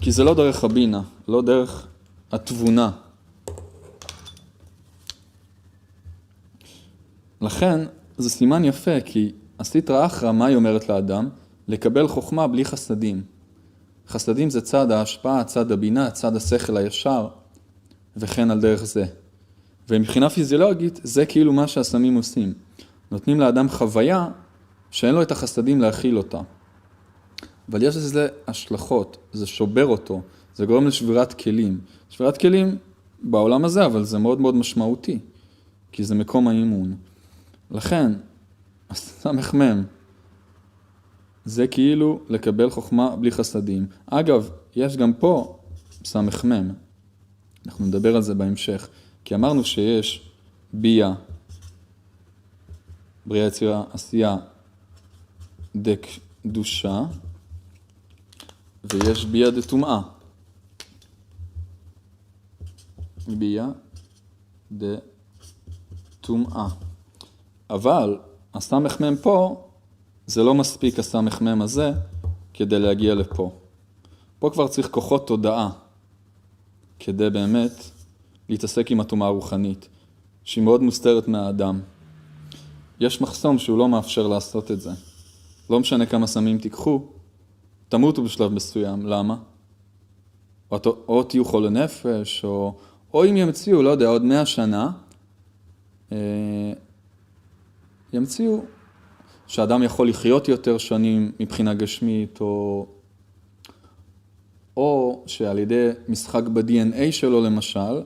כי זה לא דרך הבינה, לא דרך התבונה. לכן זה סימן יפה, כי הסטרא אחרא, מה היא אומרת לאדם? לקבל חוכמה בלי חסדים. חסדים זה צד ההשפעה, צד הבינה, צד השכל הישר, וכן על דרך זה. ומבחינה פיזיולוגית, זה כאילו מה שהסמים עושים. נותנים לאדם חוויה שאין לו את החסדים להכיל אותה. אבל יש לזה השלכות, זה שובר אותו, זה גורם לשבירת כלים. שבירת כלים בעולם הזה, אבל זה מאוד מאוד משמעותי, כי זה מקום האימון. לכן, הסמ"ם, זה כאילו לקבל חוכמה בלי חסדים. אגב, יש גם פה סמ"ם, אנחנו נדבר על זה בהמשך, כי אמרנו שיש ביה, בריאה יצירה, עשייה, דקדושה, ויש ביה דטומאה. ביה דטומאה. אבל הסמ"ם פה, זה לא מספיק הסמ"ם הזה כדי להגיע לפה. פה כבר צריך כוחות תודעה, כדי באמת להתעסק עם הטומאה הרוחנית, שהיא מאוד מוסתרת מהאדם. יש מחסום שהוא לא מאפשר לעשות את זה. לא משנה כמה סמים תיקחו, תמותו בשלב מסוים. למה? או תהיו חולי נפש, או אם ימציאו, לא יודע, עוד 100 שנה, ימציאו שאדם יכול לחיות יותר שנים מבחינה גשמית, או שעל ידי משחק ב-DNA שלו למשל,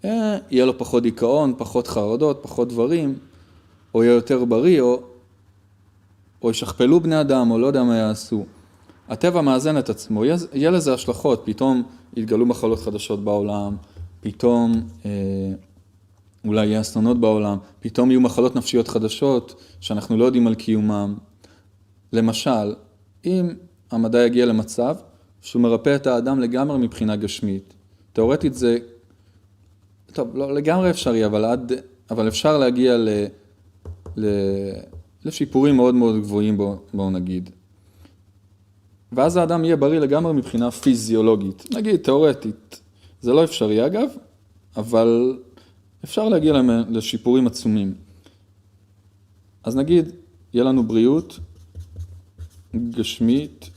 יהיה לו פחות דיכאון, פחות חרדות, פחות דברים, או יהיה יותר בריא, או ישכפלו בני אדם, או לא יודע מה יעשו. הטבע מאזן את עצמו, יהיה לזה השלכות, פתאום יתגלו מחלות חדשות בעולם, פתאום אולי יהיה אסונות בעולם, פתאום יהיו מחלות נפשיות חדשות שאנחנו לא יודעים על קיומם. למשל, אם המדע יגיע למצב שהוא מרפא את האדם לגמרי מבחינה גשמית, תיאורטית זה, טוב, לא לגמרי אפשרי, אבל אפשר להגיע לשיפורים מאוד מאוד גבוהים, בואו נגיד. ואז האדם יהיה בריא לגמרי מבחינה פיזיולוגית. נגיד, תיאורטית, זה לא אפשרי אגב, אבל אפשר להגיע לשיפורים עצומים. אז נגיד, יהיה לנו בריאות גשמית,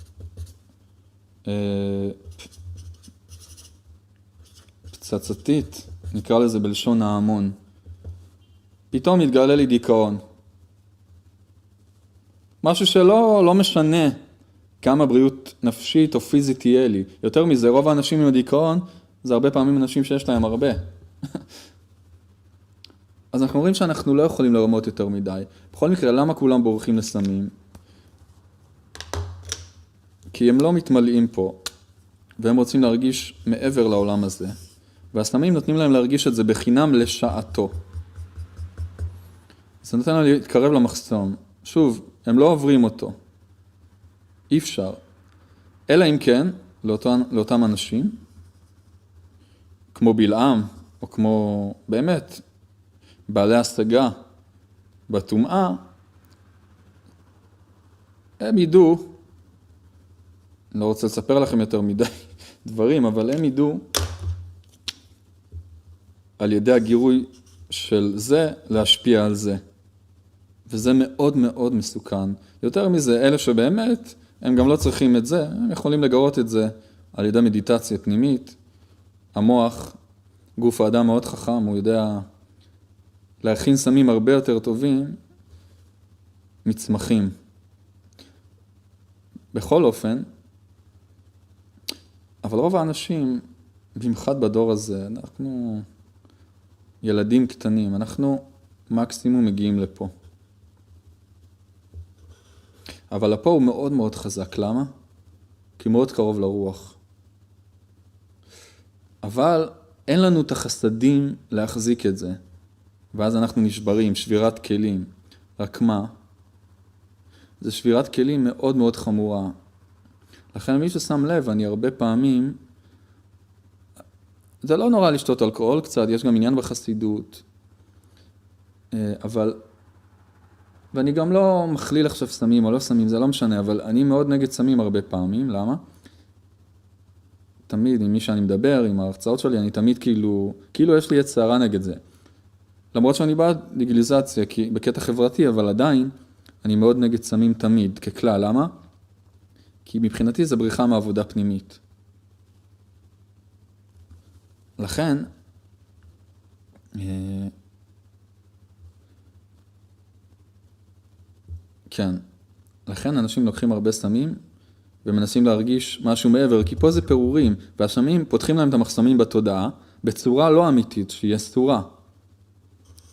פצצתית, נקרא לזה בלשון ההמון. פתאום יתגלה לי דיכאון. משהו שלא משנה כמה בריאות נפשית או פיזית תהיה לי. יותר מזה, רוב האנשים עם הדיכאון, זה הרבה פעמים אנשים שיש להם הרבה. אז אנחנו רואים שאנחנו לא יכולים לרמות יותר מדי. בכל מקרה, למה כולם בורחים לסמים? כי הם לא מתמלאים פה, והם רוצים להרגיש מעבר לעולם הזה. והסמים נותנים להם להרגיש את זה בחינם לשעתו. זה נותן להם להתקרב למחסום. שוב, הם לא עוברים אותו. אי אפשר. אלא אם כן, לאותם אנשים, כמו בלעם, או כמו באמת, בעלי השגה בטומאה, הם ידעו, לא רוצה לספר לכם יותר מדי דברים, אבל הם ידעו על ידי הגירוי של זה להשפיע על זה. וזה מאוד מאוד מסוכן. יותר מזה, אלה שבאמת, הם גם לא צריכים את זה, הם יכולים לגרות את זה על ידי מדיטציה פנימית. המוח, גוף האדם מאוד חכם, הוא יודע להכין סמים הרבה יותר טובים מצמחים. בכל אופן, אבל רוב האנשים, במיוחד בדור הזה, אנחנו ילדים קטנים, אנחנו מקסימום מגיעים לפה. אבל הפה הוא מאוד מאוד חזק, למה? כי הוא מאוד קרוב לרוח. אבל אין לנו את החסדים להחזיק את זה. ואז אנחנו נשברים, שבירת כלים. רק מה? זה שבירת כלים מאוד מאוד חמורה. לכן מי ששם לב, אני הרבה פעמים, זה לא נורא לשתות אלכוהול קצת, יש גם עניין בחסידות. אבל, ואני גם לא מכליל עכשיו סמים או לא סמים, זה לא משנה, אבל אני מאוד נגד סמים הרבה פעמים, למה? תמיד, עם מי שאני מדבר, עם ההרצאות שלי, אני תמיד כאילו יש לי יצרה נגד זה. למרות שאני בעד לגליזציה בקטע חברתי, אבל עדיין אני מאוד נגד סמים תמיד, ככלל. למה? כי מבחינתי זה בריחה מעבודה פנימית. לכן, כן, לכן אנשים לוקחים הרבה סמים ומנסים להרגיש משהו מעבר, כי פה זה פירורים, והסמים פותחים להם את המחסמים בתודעה, בצורה לא אמיתית, שהיא אסורה.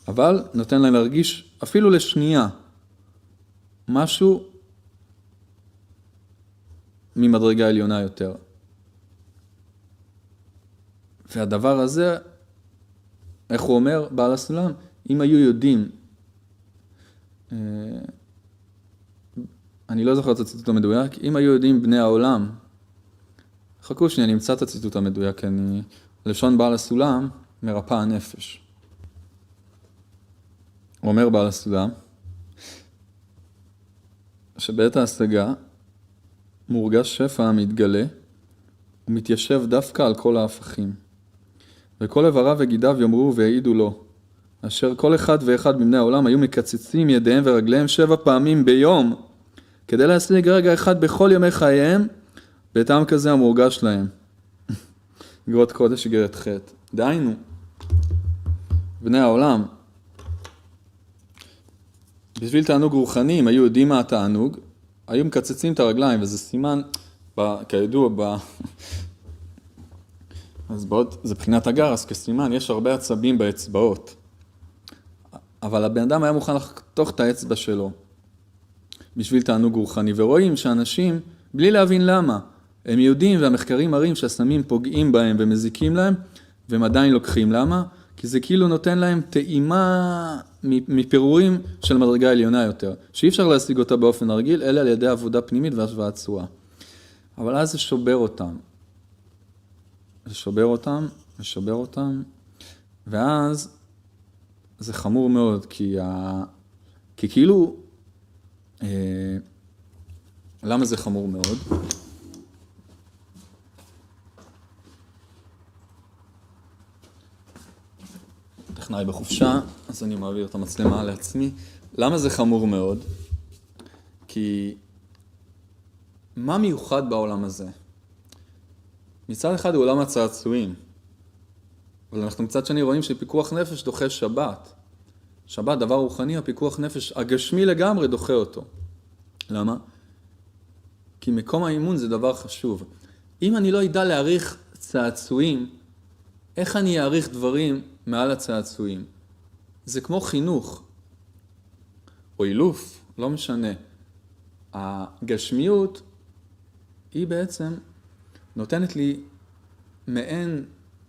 אבל נותן להם להרגיש אפילו לשנייה משהו ממדרגה עליונה יותר. והדבר הזה, איך הוא אומר, בעל הסולם, אם היו יודעים, אני לא זוכר את הציטוט המדויק, אם היו יודעים בני העולם, חכו שנייה, נמצא את הציטוט המדויק, לשון בעל הסולם מרפא הנפש. הוא אומר בעל הסולם, שבעת ההשגה מורגש שפע המתגלה, הוא מתיישב דווקא על כל ההפכים. וכל איבריו וגידיו יאמרו ויעידו לו, אשר כל אחד ואחד מבני העולם היו מקצצים ידיהם ורגליהם 7 פעמים ביום, כדי להשיג רגע אחד בכל ימי חייהם, בטעם כזה המורגש להם. גרות קודש גרת חטא. דהיינו, בני העולם, בשביל תענוג רוחני, אם היו יודעים מה התענוג, היו מקצצים את הרגליים, וזה סימן, כידוע, אז זה בחינת הגר, אז כסימן, יש הרבה עצבים באצבעות. אבל הבן אדם היה מוכן לחתוך את האצבע שלו, בשביל תענוג רוחני, ורואים שאנשים, בלי להבין למה, הם יודעים והמחקרים מראים שהסמים פוגעים בהם ומזיקים להם, והם עדיין לוקחים. למה? כי זה כאילו נותן להם טעימה מפירורים של מדרגה עליונה יותר, שאי אפשר להשיג אותה באופן רגיל, אלא על ידי עבודה פנימית והשוואת צורה. אבל אז זה שובר אותם. זה שובר אותם, ואז זה חמור מאוד, כי כאילו, למה זה חמור מאוד? טכנאי בחופשה, אז אני מעביר את המצלמה לעצמי. למה זה חמור מאוד? כי מה מיוחד בעולם הזה? מצד אחד הוא עולם הצעצועים, אבל אנחנו מצד שני רואים שפיקוח נפש דוחה שבת. שבת, דבר רוחני, הפיקוח נפש הגשמי לגמרי דוחה אותו. למה? כי מקום האימון זה דבר חשוב. אם אני לא ידע להעריך צעצועים, איך אני אעריך דברים מעל הצעצועים? זה כמו חינוך, או אילוף, לא משנה. הגשמיות היא בעצם נותנת לי מעין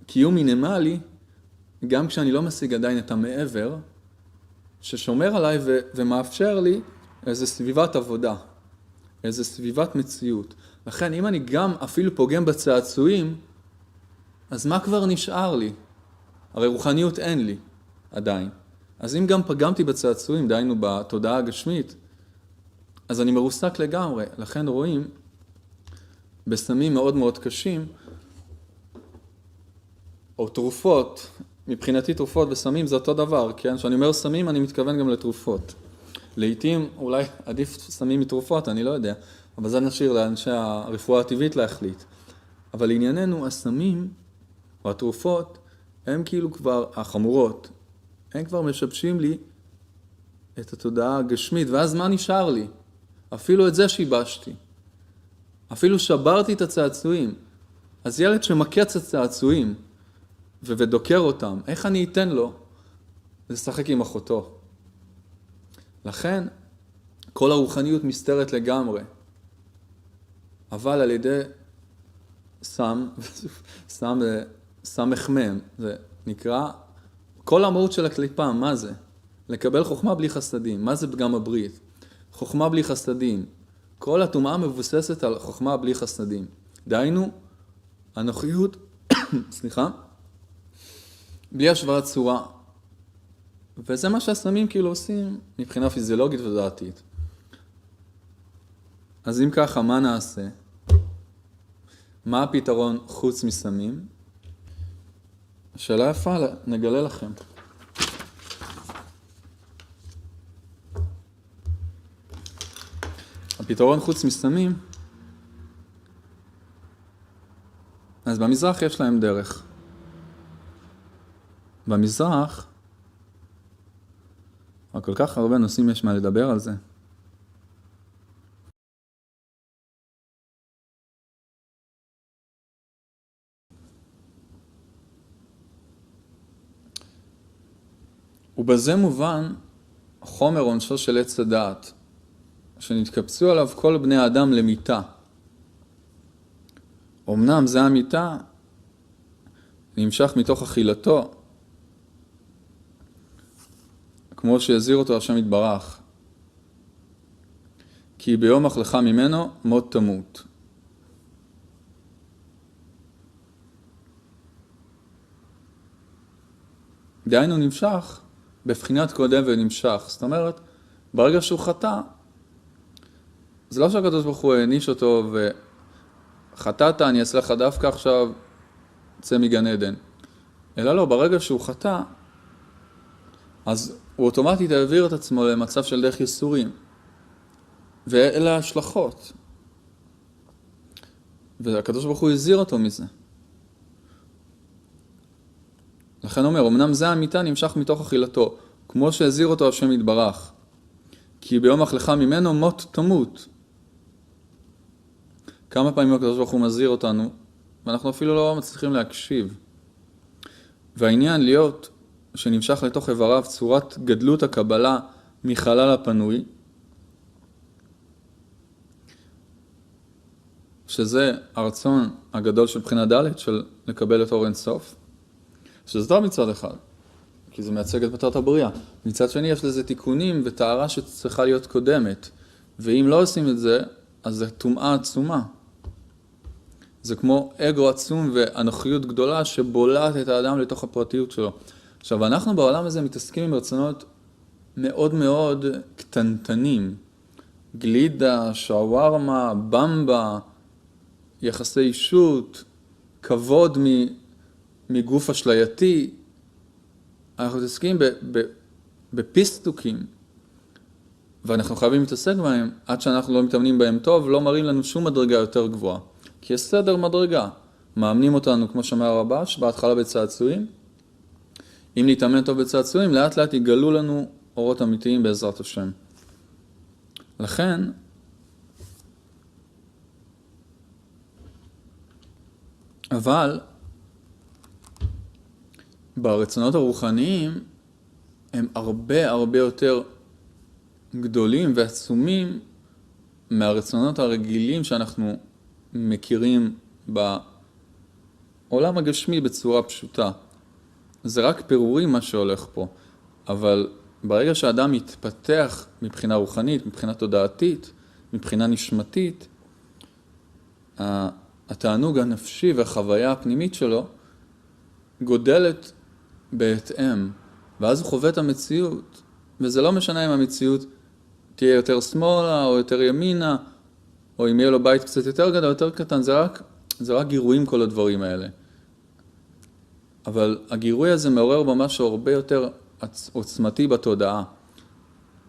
קיום מינימלי, גם כשאני לא משיג עדיין את המעבר, ששומר עליי ומאפשר לי איזו סביבת עבודה, איזו סביבת מציאות. לכן, אם אני גם אפילו פוגם בצעצועים, אז מה כבר נשאר לי? הרי רוחניות אין לי עדיין. אז אם גם פגמתי בצעצועים, דהיינו בתודעה הגשמית, אז אני מרוסק לגמרי. לכן רואים בסמים מאוד מאוד קשים, או תרופות, מבחינתי תרופות וסמים זה אותו דבר, כן? כשאני אומר סמים אני מתכוון גם לתרופות. לעתים אולי עדיף סמים מתרופות, אני לא יודע, אבל זה נשאיר לאנשי הרפואה הטבעית להחליט. אבל לענייננו, הסמים או התרופות, הם כאילו כבר, החמורות, הם כבר משבשים לי את התודעה הגשמית, ואז מה נשאר לי? אפילו את זה שיבשתי. אפילו שברתי את הצעצועים. אז ילד שמקץ את הצעצועים ודוקר אותם, איך אני אתן לו לשחק עם אחותו? לכן, כל הרוחניות מסתרת לגמרי. אבל על ידי סם מחמם, זה נקרא, כל המהות של הקליפה, מה זה? לקבל חוכמה בלי חסדים. מה זה פגם הברית? חוכמה בלי חסדים. כל הטומאה מבוססת על חוכמה בלי חסדים. דהיינו, הנוחיות, בלי השוואת צורה. וזה מה שהסמים כאילו עושים מבחינה פיזיולוגית ודעתית. אז אם ככה, מה נעשה? מה הפתרון חוץ מסמים? השאלה יפה, נגלה לכם. הפתרון חוץ מסמים, אז במזרח יש להם דרך. במזרח, כל כך הרבה נושאים יש מה לדבר על זה. ובזה מובן חומר עונשו של עץ הדעת, שנתקבצו עליו כל בני האדם למיתה. אמנם זה המיתה נמשך מתוך אכילתו, כמו שהזהיר אותו השם יתברך, כי ביום אכלך ממנו מות תמות. דהיינו נמשך בבחינת קודם ונמשך. זאת אומרת, ברגע שהוא חטא, זה לא שהקדוש ברוך הוא העניש אותו וחטאת, אני אעשה לך דווקא עכשיו, צא מגן עדן. אלא לא, ברגע שהוא חטא, אז הוא אוטומטית העביר את עצמו למצב של דרך ייסורים. ואלה ההשלכות. והקדוש ברוך הוא הזהיר אותו מזה. לכן אומר, אמנם זה המיתה נמשך מתוך אכילתו, כמו שהזהיר אותו השם יתברך, כי ביום אכלך ממנו מות תמות. כמה פעמים הקדוש ברוך הוא מזהיר אותנו, ואנחנו אפילו לא מצליחים להקשיב. והעניין להיות שנמשך לתוך איבריו צורת גדלות הקבלה מחלל הפנוי, שזה הרצון הגדול של בחינה ד' של לקבל את אור אין סוף, שזה טוב מצד אחד, כי זה מייצג את מטרת הבריאה. מצד שני יש לזה תיקונים וטהרה שצריכה להיות קודמת, ואם לא עושים את זה, אז זה טומאה עצומה. זה כמו אגו עצום ואנוכיות גדולה שבולעת את האדם לתוך הפרטיות שלו. עכשיו, אנחנו בעולם הזה מתעסקים עם רצונות מאוד מאוד קטנטנים. גלידה, שווארמה, במבה, יחסי אישות, כבוד מגוף אשלייתי. אנחנו מתעסקים בפיסטוקים, ואנחנו חייבים להתעסק בהם. עד שאנחנו לא מתאמנים בהם טוב, לא מראים לנו שום מדרגה יותר גבוהה. כי יש סדר מדרגה. מאמנים אותנו, כמו שאמר הרבש, בהתחלה בצעצועים. אם נתאמן טוב בצעצועים, לאט לאט יגלו לנו אורות אמיתיים בעזרת השם. לכן, אבל ברצונות הרוחניים הם הרבה יותר גדולים ועצומים מהרצונות הרגילים שאנחנו מכירים בעולם הגשמי בצורה פשוטה. זה רק פירורים מה שהולך פה, אבל ברגע שהאדם מתפתח מבחינה רוחנית, מבחינה תודעתית, מבחינה נשמתית, התענוג הנפשי והחוויה הפנימית שלו גודלת בהתאם, ואז הוא חווה את המציאות, וזה לא משנה אם המציאות תהיה יותר שמאלה או יותר ימינה, או אם יהיה לו בית קצת יותר גדול או יותר קטן, זה רק גירויים כל הדברים האלה. אבל הגירוי הזה מעורר במשהו הרבה יותר עוצמתי בתודעה.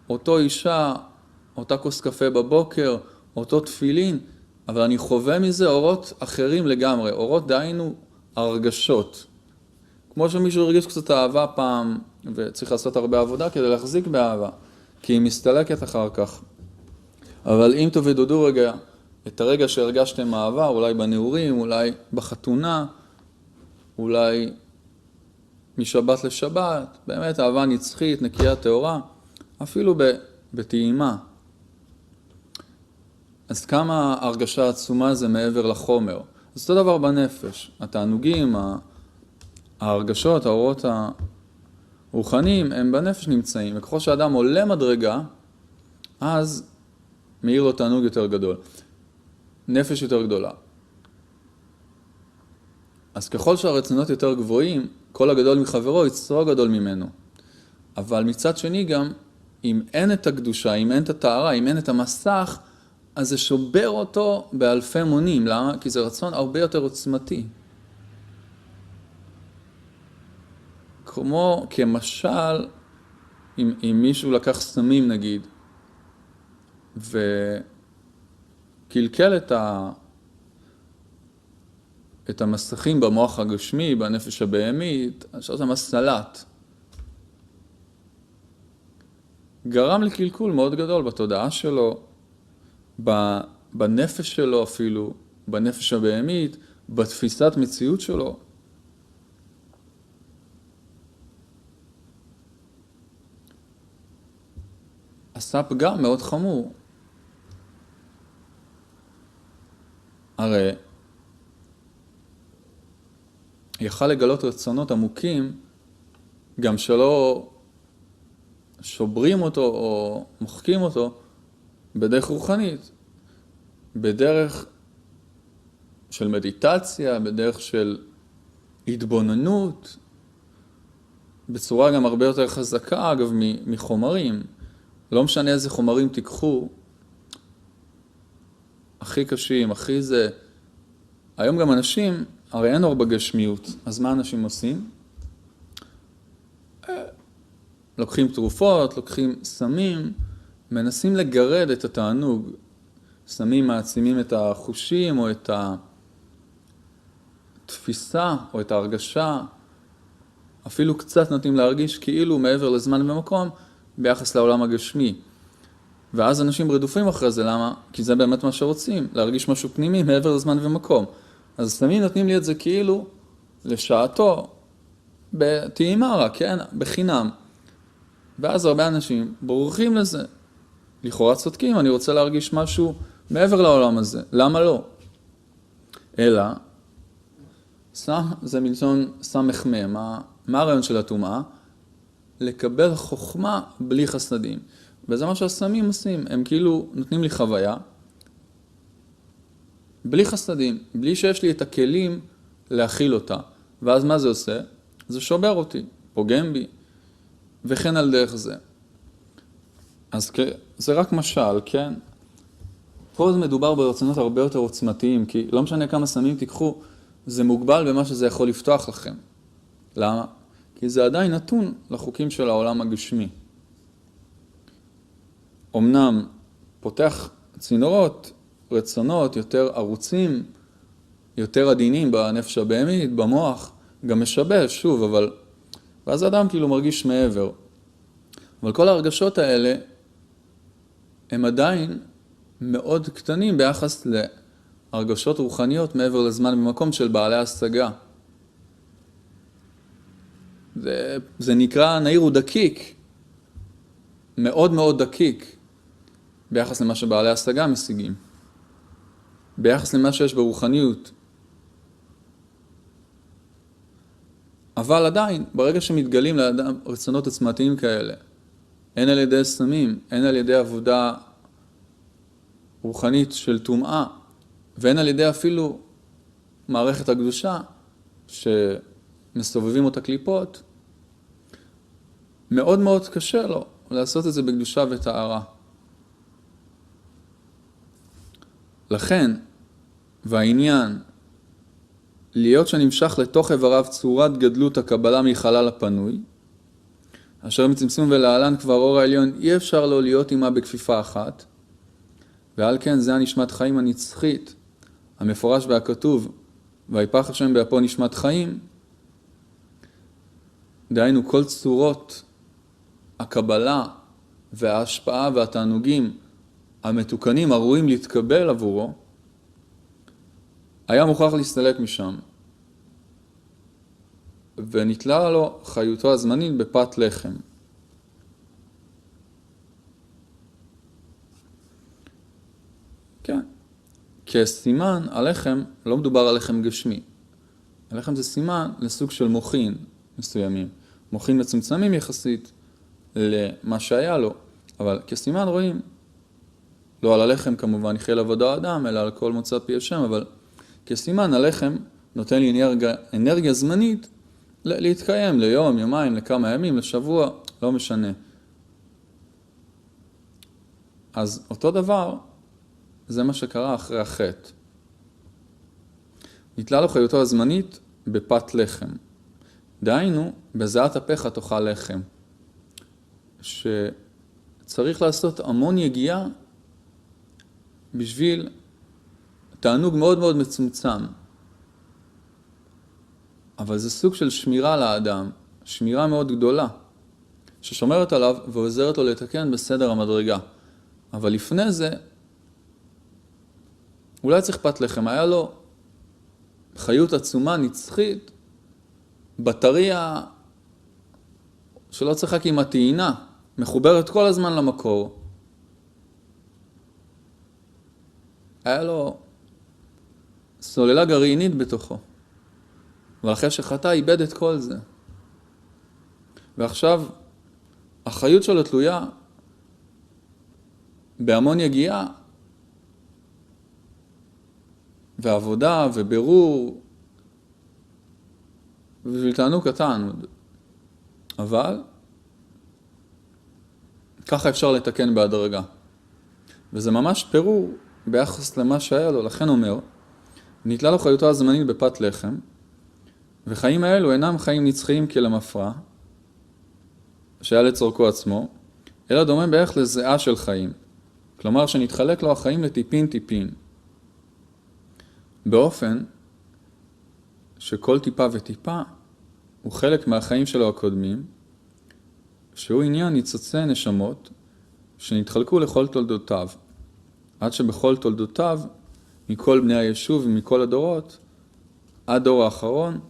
אותו אישה, אותה כוס קפה בבוקר, אותו תפילין, אבל אני חווה מזה אורות אחרים לגמרי, אורות דהיינו הרגשות. כמו שמישהו הרגיש קצת אהבה פעם, וצריך לעשות הרבה עבודה כדי להחזיק באהבה, כי היא מסתלקת אחר כך. אבל אם תבודדו רגע את הרגע שהרגשתם אהבה, אולי בנעורים, אולי בחתונה, אולי משבת לשבת, באמת אהבה נצחית, נקייה טהורה, אפילו בטעימה. אז כמה הרגשה עצומה זה מעבר לחומר. אז אותו דבר בנפש, התענוגים, ההרגשות, האורות הרוחניים, הם בנפש נמצאים. וככל שאדם עולה מדרגה, אז מאיר לו תענוג יותר גדול. נפש יותר גדולה. אז ככל שהרצונות יותר גבוהים, כל הגדול מחברו יצרו גדול ממנו. אבל מצד שני גם, אם אין את הקדושה, אם אין את הטהרה, אם אין את המסך, אז זה שובר אותו באלפי מונים. למה? כי זה רצון הרבה יותר עוצמתי. כמו כמשל, אם מישהו לקח סמים נגיד, וקלקל את המסכים במוח הגשמי, בנפש הבהמית, עכשיו זה מסלט. גרם לקלקול מאוד גדול בתודעה שלו, בנפש שלו אפילו, בנפש הבהמית, בתפיסת מציאות שלו. עשה פגם מאוד חמור. הרי יכל לגלות רצונות עמוקים, גם שלא שוברים אותו או מוחקים אותו, בדרך רוחנית, בדרך של מדיטציה, בדרך של התבוננות, בצורה גם הרבה יותר חזקה, אגב, מחומרים. לא משנה איזה חומרים תיקחו, הכי קשים, הכי זה. היום גם אנשים, הרי אין אור בגשמיות, אז מה אנשים עושים? לוקחים תרופות, לוקחים סמים, מנסים לגרד את התענוג. סמים מעצימים את החושים או את התפיסה או את ההרגשה. אפילו קצת נותנים להרגיש כאילו מעבר לזמן ומקום ביחס לעולם הגשמי. ואז אנשים רדופים אחרי זה, למה? כי זה באמת מה שרוצים, להרגיש משהו פנימי מעבר לזמן ומקום. אז סמים נותנים לי את זה כאילו לשעתו, בטעימה רק, כן? בחינם. ואז הרבה אנשים בורחים לזה. לכאורה צודקים, אני רוצה להרגיש משהו מעבר לעולם הזה. למה לא? אלא, סם זה מלשון סמך מם. מה הרעיון של הטומאה? לקבל חוכמה בלי חסדים. וזה מה שהסמים עושים. הם כאילו נותנים לי חוויה, בלי חסדים, בלי שיש לי את הכלים להכיל אותה. ואז מה זה עושה? זה שובר אותי, פוגם בי, וכן על דרך זה. אז זה רק משל, כן? פה זה מדובר ברצונות הרבה יותר עוצמתיים, כי לא משנה כמה סמים תיקחו, זה מוגבל במה שזה יכול לפתוח לכם. למה? כי זה עדיין נתון לחוקים של העולם הגשמי. אמנם פותח צינורות, רצונות יותר ערוצים, יותר עדינים בנפש הבהמית, במוח, גם משבש, שוב, אבל ואז האדם כאילו מרגיש מעבר. אבל כל ההרגשות האלה הם עדיין מאוד קטנים ביחס להרגשות רוחניות מעבר לזמן במקום של בעלי השגה. זה נקרא נעיר ודקיק, מאוד מאוד דקיק, ביחס למה שבעלי השגה משיגים. ביחס למה שיש ברוחניות. אבל עדיין, ברגע שמתגלים לאדם רצונות עצמתיים כאלה, הן על ידי סמים, הן על ידי עבודה רוחנית של טומאה, והן על ידי אפילו מערכת הקדושה, שמסובבים אותה קליפות, מאוד מאוד קשה לו לעשות את זה בקדושה וטהרה. לכן, והעניין, להיות שנמשך לתוך איבריו צורת גדלות הקבלה מחלל הפנוי, אשר מצמצום ולהלן כבר אור העליון אי אפשר לו להיות עמה בכפיפה אחת, ועל כן זה הנשמת חיים הנצחית, המפורש והכתוב, ויפח השם באפו נשמת חיים, דהיינו כל צורות הקבלה וההשפעה והתענוגים המתוקנים הראויים להתקבל עבורו, היה מוכרח להסתלק משם. ונתלה לו חיותו הזמנית בפת לחם. כן. כסימן, הלחם לא מדובר על לחם גשמי. הלחם זה סימן לסוג של מוחין מסוימים. מוחין מצומצמים יחסית למה שהיה לו. אבל כסימן רואים, לא על הלחם כמובן יחיה לעבודו האדם, אלא על כל מוצא פי השם, אבל כסימן הלחם נותן לי אנרגיה זמנית להתקיים ליום, יומיים, לכמה ימים, לשבוע, לא משנה. אז אותו דבר, זה מה שקרה אחרי החטא. נתלה לו חיותו הזמנית בפת לחם. דהיינו, בזיעת אפיך תאכל לחם. שצריך לעשות המון יגיעה בשביל תענוג מאוד מאוד מצומצם. אבל זה סוג של שמירה לאדם, שמירה מאוד גדולה, ששומרת עליו ועוזרת לו לתקן בסדר המדרגה. אבל לפני זה, אולי צריך פת לחם, היה לו חיות עצומה נצחית, בטריה שלא צריך רק עם הטעינה, מחוברת כל הזמן למקור. היה לו סוללה גרעינית בתוכו. אבל אחרי שחטא איבד את כל זה. ועכשיו החיות שלו תלויה בהמון יגיעה ועבודה ובירור ובשביל תענוג קטן. אבל ככה אפשר לתקן בהדרגה. וזה ממש פירור ביחס למה שהיה לו. לכן אומר, נתלה לו חיותו הזמנית בפת לחם, וחיים האלו אינם חיים נצחיים כלמפרע, שהיה לצורכו עצמו, אלא דומה בערך לזיעה של חיים. כלומר שנתחלק לו החיים לטיפין טיפין. באופן שכל טיפה וטיפה הוא חלק מהחיים שלו הקודמים, שהוא עניין ניצוצי נשמות, שנתחלקו לכל תולדותיו, עד שבכל תולדותיו, מכל בני היישוב ומכל הדורות, עד דור האחרון,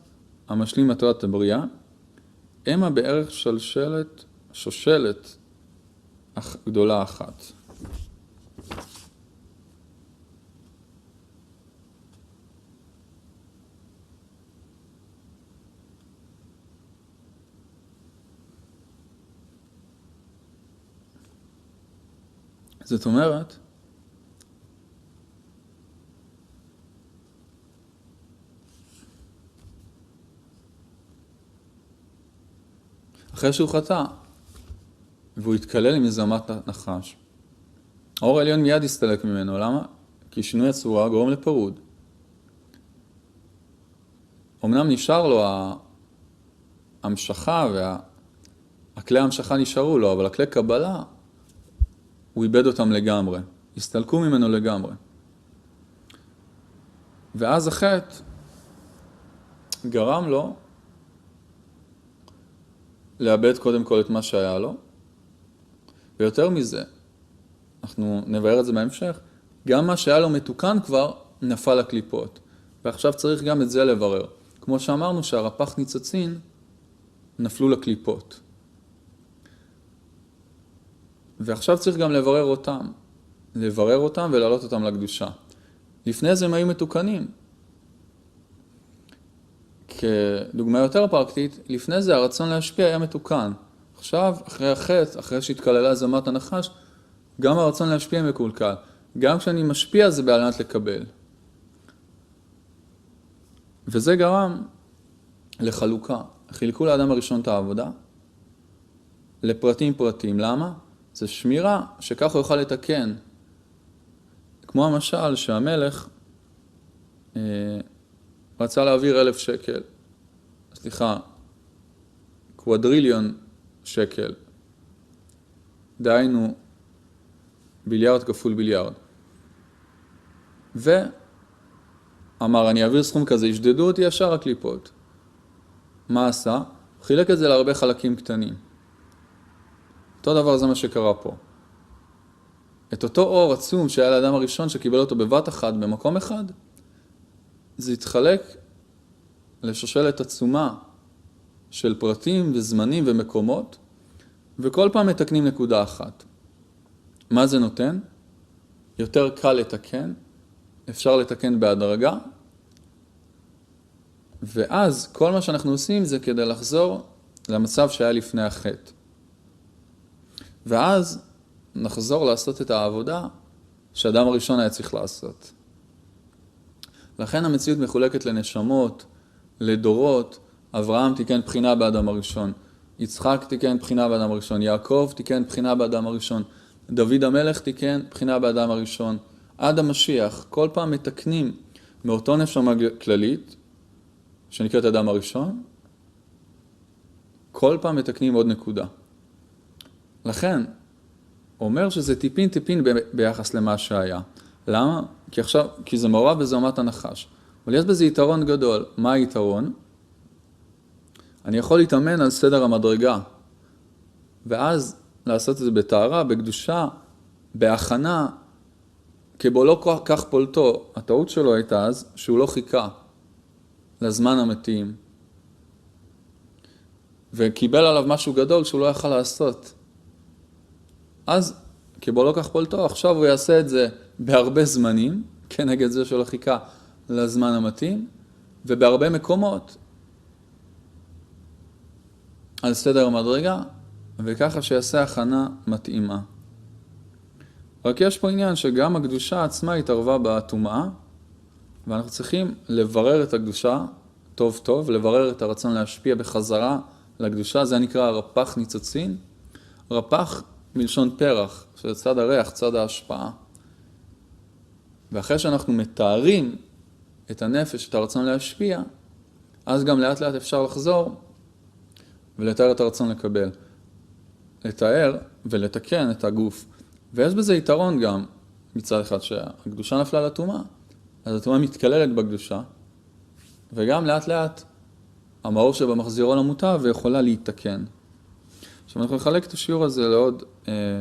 המשלים מטרת הבריאה, המה בערך שושלת גדולה אחת. זאת אומרת, אחרי שהוא חטא, והוא התקלל עם זמת נחש, האור העליון מיד הסתלק ממנו. למה? כי שינוי הצורה גורם לפירוד. אמנם נשאר לו ההמשכה, הכלי ההמשכה נשארו לו, אבל הכלי קבלה, הוא איבד אותם לגמרי. הסתלקו ממנו לגמרי. ואז החטא גרם לו לאבד קודם כל את מה שהיה לו, ויותר מזה, אנחנו נבהר את זה בהמשך, גם מה שהיה לו מתוקן כבר נפל לקליפות, ועכשיו צריך גם את זה לברר. כמו שאמרנו שהרפ"ח ניצוצין נפלו לקליפות. ועכשיו צריך גם לברר אותם ולהעלות אותם לקדושה. לפני זה הם היו מתוקנים. כדוגמה יותר פרקטית, לפני זה הרצון להשפיע היה מתוקן. עכשיו, אחרי החטא, אחרי שהתקללה זמת הנחש, גם הרצון להשפיע מקולקל. גם כשאני משפיע זה בעלנת לקבל. וזה גרם לחלוקה. חילקו לאדם הראשון את העבודה לפרטים. למה? זה שמירה שכך הוא יוכל לתקן. כמו המשל שהמלך רצה להעביר 1,000 שקל. קוואדריליון שקל. דהיינו ביליארד כפול ביליארד. ואמר, אני אעביר סכום כזה, ישדדו אותי ישר הקליפות. מה עשה? חילק את זה להרבה חלקים קטנים. אותו דבר זה מה שקרה פה. את אותו אור עצום שהיה לאדם הראשון שקיבל אותו בבת אחת, במקום אחד, זה התחלק לשושלת עצומה של פרטים וזמנים ומקומות, וכל פעם מתקנים נקודה אחת. מה זה נותן? יותר קל לתקן, אפשר לתקן בהדרגה, ואז כל מה שאנחנו עושים זה כדי לחזור למצב שהיה לפני החטא. ואז נחזור לעשות את העבודה שהאדם הראשון היה צריך לעשות. לכן המציאות מחולקת לנשמות, לדורות. אברהם תיקן בחינה באדם הראשון, יצחק תיקן בחינה באדם הראשון, יעקב תיקן בחינה באדם הראשון, דוד המלך תיקן בחינה באדם הראשון, עד המשיח. כל פעם מתקנים מאותו נשמה כללית, שנקראת אדם הראשון, כל פעם מתקנים עוד נקודה. לכן, אומר שזה טיפין ביחס למה שהיה. למה? כי זה מעורב בזמת הנחש. אבל יש בזה יתרון גדול. מה היתרון? אני יכול להתאמן על סדר המדרגה, ואז לעשות את זה בתארה, בקדושה, בהכנה, כבו לא כך פולטו. הטעות שלו הייתה אז שהוא לא חיכה לזמן המתאים, וקיבל עליו משהו גדול שהוא לא יכל לעשות. אז כבו לא כך פולטו, עכשיו הוא יעשה את זה בהרבה זמנים, כנגד זה שלא חיכה לזמן המתאים, ובהרבה מקומות, על סדר המדרגה, וככה שיעשה הכנה מתאימה. רק יש פה עניין שגם הקדושה עצמה התערבה בטומאה, ואנחנו צריכים לברר את הקדושה טוב טוב, לברר את הרצון להשפיע בחזרה לקדושה. זה נקרא רפ"ח ניצוצין. רפ"ח מלשון פרח, שזה צד הריח, צד ההשפעה. ואחרי שאנחנו מתארים את הנפש, את הרצון להשפיע, אז גם לאט לאט אפשר לחזור ולתאר את הרצון לקבל. לתאר ולתקן את הגוף. ויש בזה יתרון גם מצד אחד שהקדושה נפלה לטומאה, אז הטומאה מתקללת בקדושה, וגם לאט לאט המאור שבה מחזירו למוטב ויכולה להתקן. עכשיו אנחנו נחלק את השיעור הזה לעוד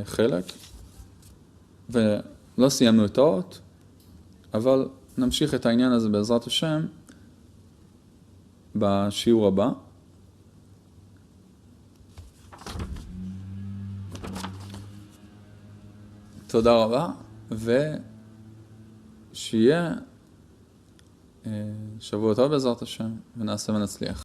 חלק. ולא סיימנו את האות, אבל נמשיך את העניין הזה בעזרת השם בשיעור הבא. תודה רבה, ושיהיה שבוע טוב בעזרת השם, ונעשה ונצליח.